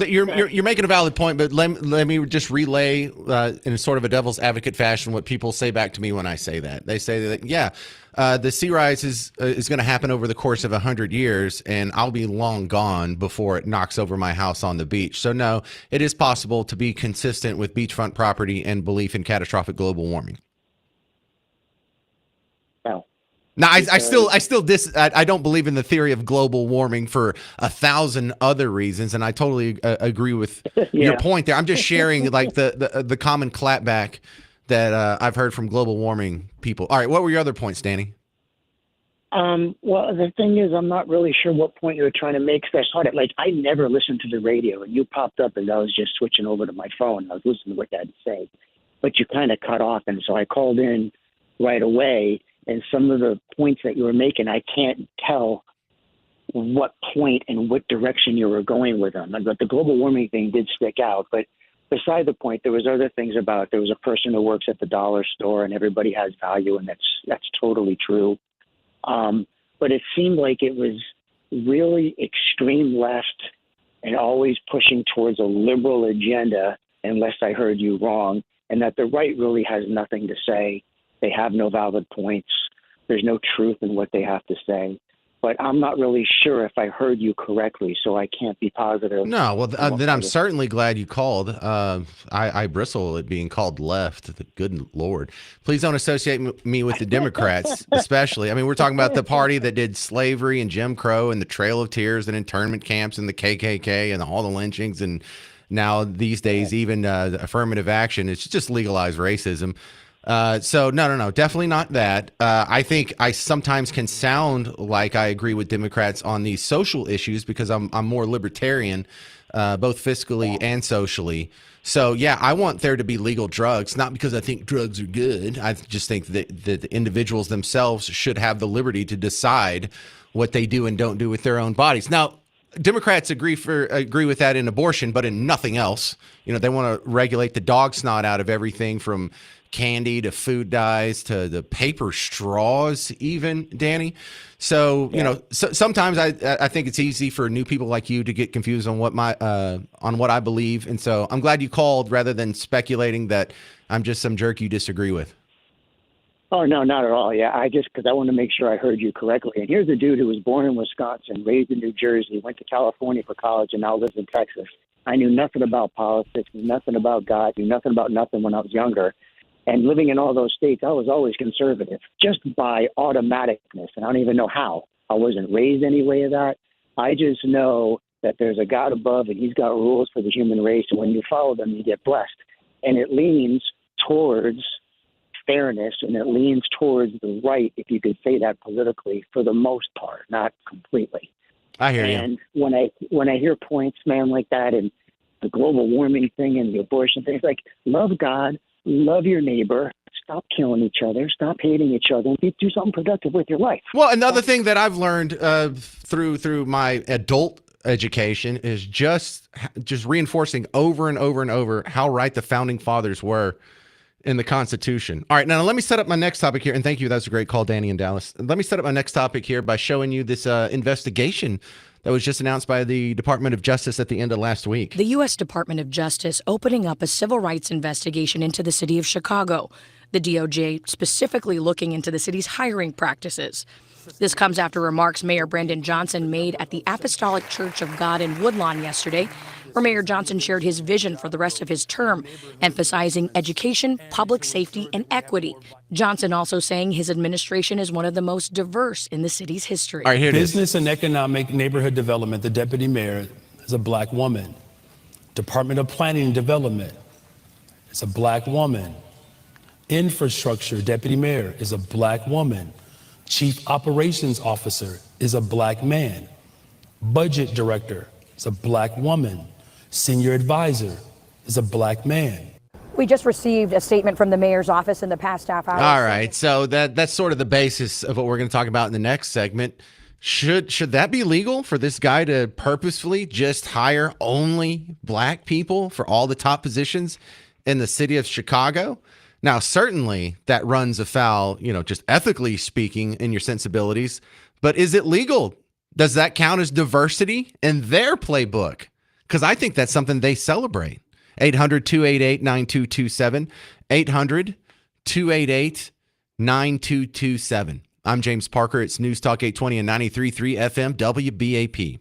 S1: you're making a valid point, but let me just relay in a sort of a devil's advocate fashion what people say back to me when I say that. They say that the sea rise is going to happen over the course of 100 years, and I'll be long gone before it knocks over my house on the beach. So no, it is possible to be consistent with beachfront property and belief in catastrophic global warming. Now, I don't believe in the theory of global warming for 1,000 other reasons, and I totally agree with your point there. I'm just sharing like the common clapback that I've heard from global warming people. All right, what were your other points, Danny?
S18: Well, the thing is, I'm not really sure what point you were trying to make. Cause I saw it. Like, I never listened to the radio, and you popped up as I was just switching over to my phone. I was listening to what you had to say, but you kind of cut off, and so I called in right away. And some of the points that you were making, I can't tell what point and what direction you were going with them. But the global warming thing did stick out. But beside the point, there was other things about there was a person who works at the dollar store and everybody has value, and that's totally true. But it seemed like it was really extreme left and always pushing towards a liberal agenda, unless I heard you wrong, and that the right really has nothing to say. They have no valid points. There's no truth in what they have to say. But I'm not really sure if I heard you correctly, so I can't be positive.
S1: No, well, then I'm certainly glad you called. I bristle at being called left. Good Lord. Please don't associate me with the Democrats, especially. I mean, we're talking about the party that did slavery and Jim Crow and the Trail of Tears and internment camps and the KKK and all the lynchings. And now these days, even affirmative action, it's just legalized racism. So no, definitely not that. I think I sometimes can sound like I agree with Democrats on these social issues because I'm more libertarian, both fiscally and socially. So yeah, I want there to be legal drugs, not because I think drugs are good. I just think that the individuals themselves should have the liberty to decide what they do and don't do with their own bodies. Now, Democrats agree with that in abortion, but in nothing else. They want to regulate the dog snot out of everything from candy to food dyes to the paper straws, even, Danny. So sometimes I think it's easy for new people like you to get confused on what I believe, and so I'm glad you called rather than speculating that I'm just some jerk you disagree with.
S18: Oh no, not at all. Yeah, because I want to make sure I heard you correctly. And here's a dude who was born in Wisconsin, raised in New Jersey, went to California for college, and now lives in Texas. I knew nothing about politics, knew nothing about God, knew nothing about nothing when I was younger. And living in all those states, I was always conservative, just by automaticness. And I don't even know how. I wasn't raised any way of that. I just know that there's a God above, and he's got rules for the human race. And when you follow them, you get blessed. And it leans towards fairness, and it leans towards the right, if you could say that politically, for the most part, not completely.
S1: I hear you.
S18: And when I hear points, man, like that, and the global warming thing and the abortion thing, it's like, love God, love your neighbor, stop killing each other, stop hating each other, and do something productive with your life.
S1: Well, another thing that I've learned through my adult education is just reinforcing over and over and over how right the founding fathers were in the Constitution. All right, now let me set up my next topic here. And thank you. That was a great call, Danny in Dallas. Let me set up my next topic here by showing you this investigation that was just announced by the Department of Justice at the end of last week.
S19: The U.S. Department of Justice opening up a civil rights investigation into the city of Chicago. The DOJ specifically looking into the city's hiring practices. This comes after remarks Mayor Brandon Johnson made at the Apostolic Church of God in Woodlawn yesterday, where Mayor Johnson shared his vision for the rest of his term, emphasizing education, public safety, and equity. Johnson also saying his administration is one of the most diverse in the city's history.
S1: All right, here it is.
S20: Business and Economic Neighborhood Development, the deputy mayor is a black woman. Department of Planning and Development is a black woman. Infrastructure deputy mayor is a black woman. Chief Operations Officer is a black man. Budget director is a black woman. Senior advisor is a black man.
S19: We just received a statement from the mayor's office in the past half hour.
S1: All right, so that's sort of the basis of what we're going to talk about in the next segment. Should that be legal for this guy to purposefully just hire only black people for all the top positions in the city of Chicago? Now, certainly that runs afoul, just ethically speaking in your sensibilities, but is it legal? Does that count as diversity in their playbook? Because I think that's something they celebrate. 800-288-9227. 800-288-9227. I'm James Parker. It's News Talk 820 and 93.3 FM WBAP.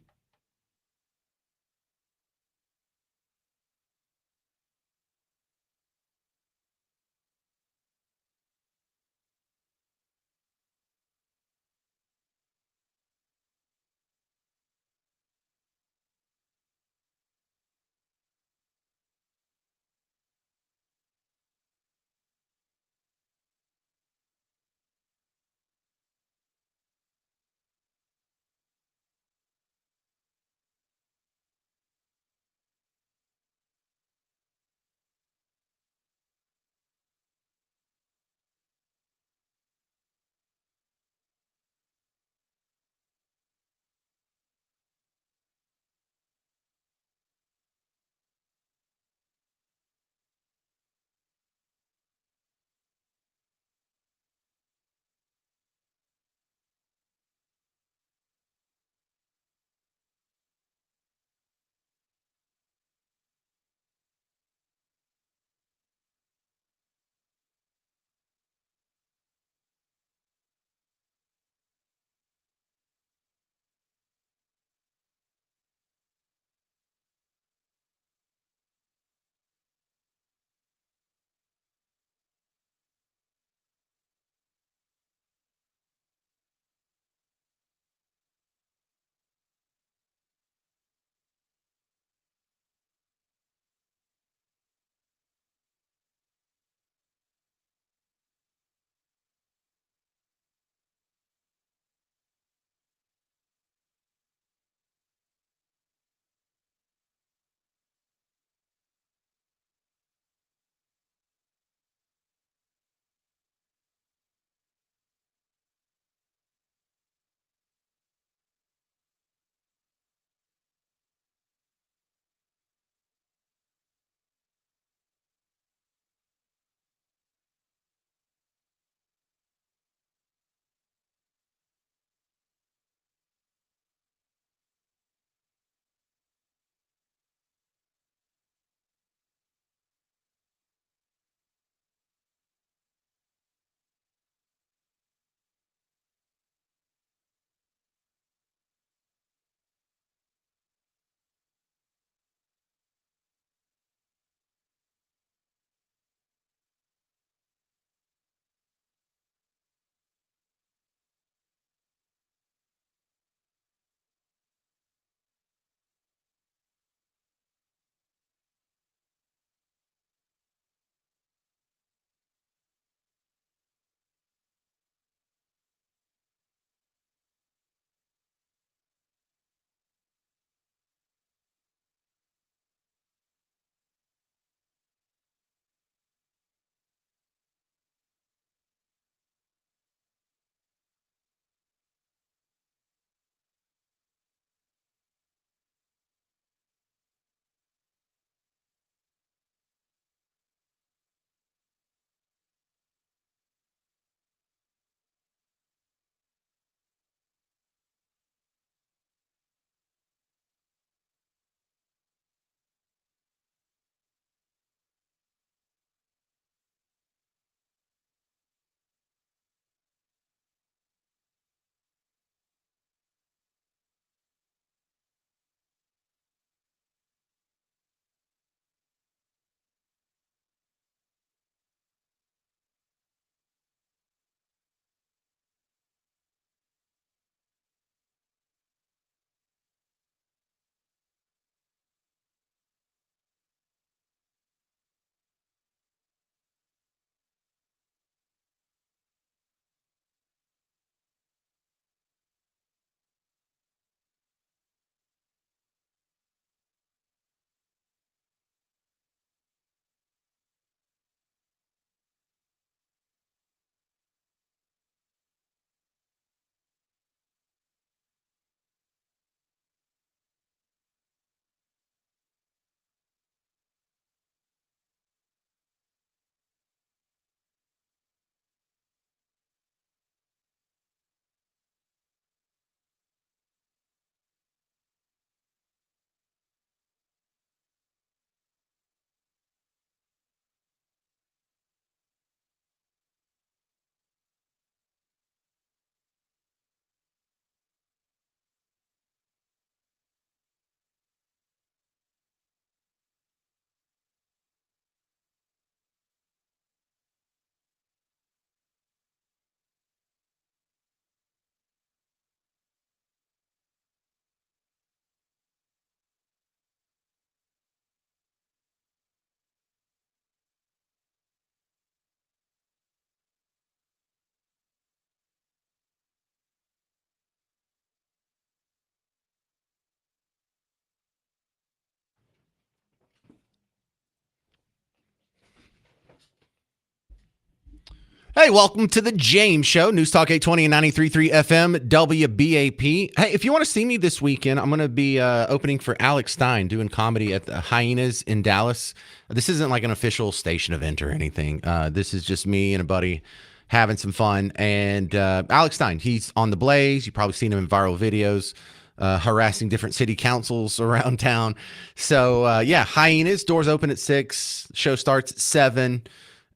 S1: Hey, welcome to the James Show, News Talk 820 and 93.3 FM, WBAP. Hey, if you want to see me this weekend, I'm going to be opening for Alex Stein, doing comedy at the Hyenas in Dallas. This isn't like an official station event or anything. This is just me and a buddy having some fun. And Alex Stein, he's on The Blaze. You've probably seen him in viral videos, harassing different city councils around town. So, yeah, Hyenas, doors open at 6, show starts at 7.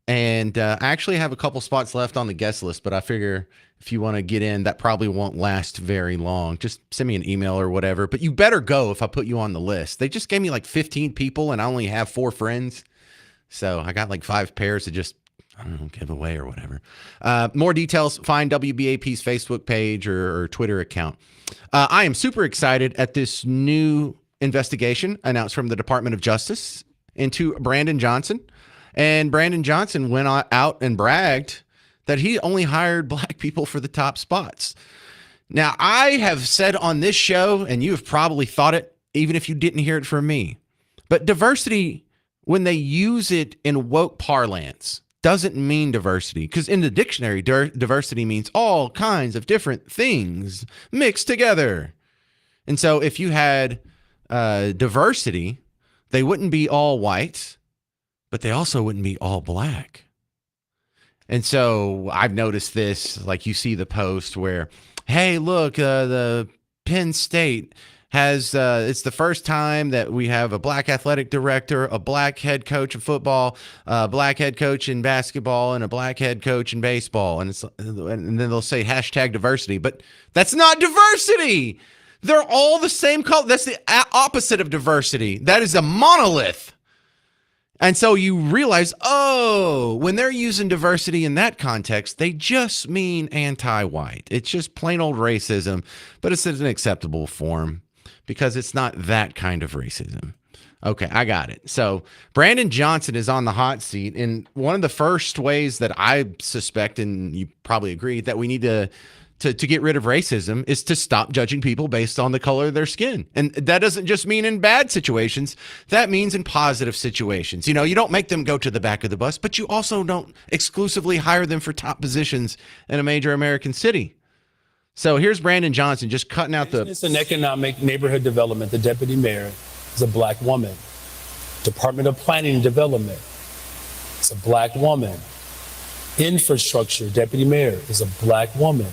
S1: And I actually have a couple spots left on the guest list, but I figure if you want to get in, that probably won't last very long. Just send me an email or whatever. But you better go if I put you on the list. They just gave me like 15 people, and I only have 4 friends. So I got like 5 pairs to just, I don't know, give away or whatever. More details, find WBAP's Facebook page or Twitter account. I am super excited at this new investigation announced from the Department of Justice into Brandon Johnson. And Brandon Johnson went out and bragged that he only hired black people for the top spots. Now, I have said on this show, and you have probably thought it, even if you didn't hear it from me, but diversity, when they use it in woke parlance, doesn't mean diversity. Because in the dictionary, diversity means all kinds of different things mixed together. And so if you had diversity, they wouldn't be all white, but they also wouldn't be all black. And so I've noticed this, like you see the post where, hey, look, the Penn State has, it's the first time that we have a black athletic director, a black head coach of football, a black head coach in basketball, and a black head coach in baseball. And then they'll say hashtag diversity, but that's not diversity. They're all the same color. That's the opposite of diversity. That is a monolith. And so you realize, oh, when they're using diversity in that context, they just mean anti-white. It's just plain old racism, but it's in an acceptable form because it's not that kind of racism. Okay, I got it. So Brandon Johnson is on the hot seat. And one of the first ways that I suspect, and you probably agree, that we need to get rid of racism is to stop judging people based on the color of their skin. And that doesn't just mean in bad situations. That means in positive situations. You know, you don't make them go to the back of the bus, but you also don't exclusively hire them for top positions in a major American city. So here's Brandon Johnson just cutting out the...
S20: Business and Economic Neighborhood Development, the deputy mayor is a black woman. Department of Planning and Development is a black woman. Infrastructure deputy mayor is a black woman.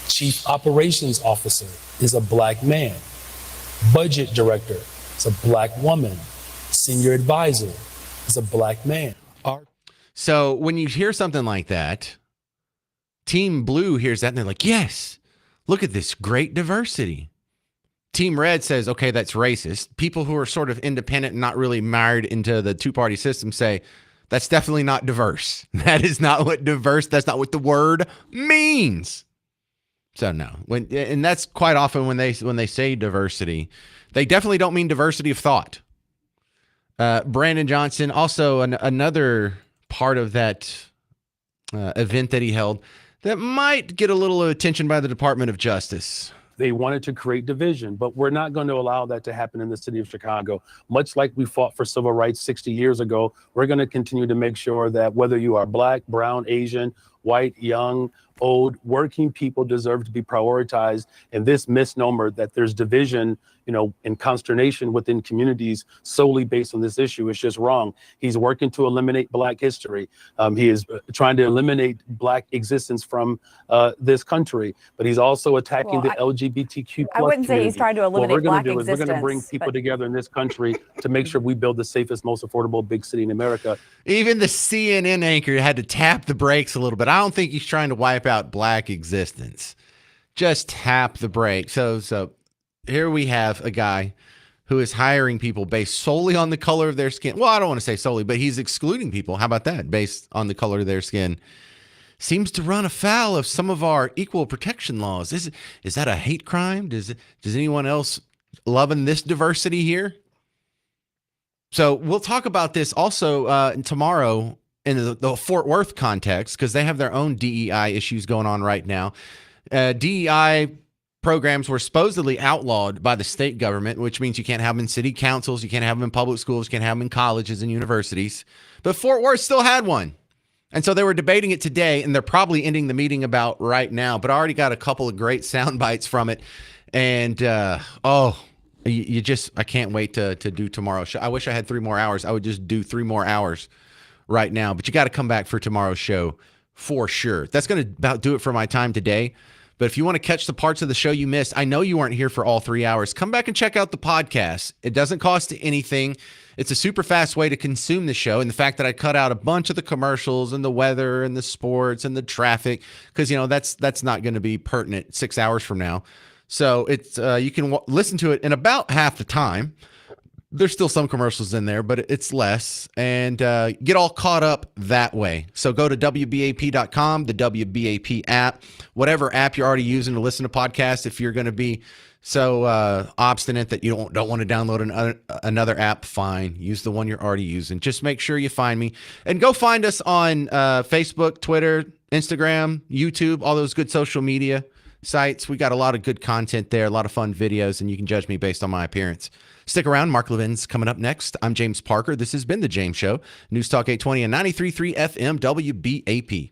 S20: Chief Operations Officer is a black man. Budget Director is a black woman. Senior Advisor is a black man.
S1: So when you hear something like that, Team Blue hears that and they're like, yes, look at this great diversity. Team Red says, okay, that's racist. People who are sort of independent and not really married into the two-party system say, that's definitely not diverse. That is not what diverse, that's not what the word means. So no, and that's quite often when they say diversity, they definitely don't mean diversity of thought. Brandon Johnson, also another part of that event that he held that might get a little attention by the Department of Justice.
S20: They wanted to create division, but we're not going to allow that to happen in the city of Chicago. Much like we fought for civil rights 60 years ago, we're going to continue to make sure that whether you are black, brown, Asian, white, young, old, working people deserve to be prioritized. And this misnomer that there's division, you know, and consternation within communities solely based on this issue is just wrong. He's working to eliminate black history. He is trying to eliminate black existence from this country, but he's also attacking the LGBTQ+.
S21: I wouldn't say he's trying to eliminate black existence.
S20: We're going to bring people together in this country to make sure we build the safest, most affordable big city in America.
S1: Even the CNN anchor had to tap the brakes a little bit. I don't think he's trying to wipe out black existence. Just tap the brakes. So here we have a guy who is hiring people based solely on the color of their skin. Well, I don't want to say solely, but he's excluding people. How about that? Based on the color of their skin. Seems to run afoul of some of our equal protection laws. Is that a hate crime? Does anyone else loving this diversity here? So we'll talk about this also tomorrow in the Fort Worth context, because they have their own DEI issues going on right now. DEI programs were supposedly outlawed by the state government, which means you can't have them in city councils, you can't have them in public schools, you can't have them in colleges and universities. But Fort Worth still had one. And so they were debating it today, and they're probably ending the meeting about right now. But I already got a couple of great sound bites from it. And, I can't wait to do tomorrow's show. I wish I had 3 more hours. I would just do 3 more hours right now. But you got to come back for tomorrow's show for sure. That's going to about do it for my time today. But if you want to catch the parts of the show you missed, I know you weren't here for all 3 hours. Come back and check out the podcast. It doesn't cost anything. It's a super fast way to consume the show. And the fact that I cut out a bunch of the commercials and the weather and the sports and the traffic, because, that's not going to be pertinent 6 hours from now. So it's you can listen to it in about half the time. There's still some commercials in there, but it's less, and get all caught up that way. So go to WBAP.com, the WBAP app, whatever app you're already using to listen to podcasts. If you're going to be so obstinate that you don't want to download another app, fine. Use the one you're already using. Just make sure you find me. And go find us on Facebook, Twitter, Instagram, YouTube, all those good social media sites. We got a lot of good content there, a lot of fun videos, and you can judge me based on my appearance. Stick around. Mark Levin's coming up next. I'm James Parker. This has been The James Show. News Talk 820 and 93.3 FM WBAP.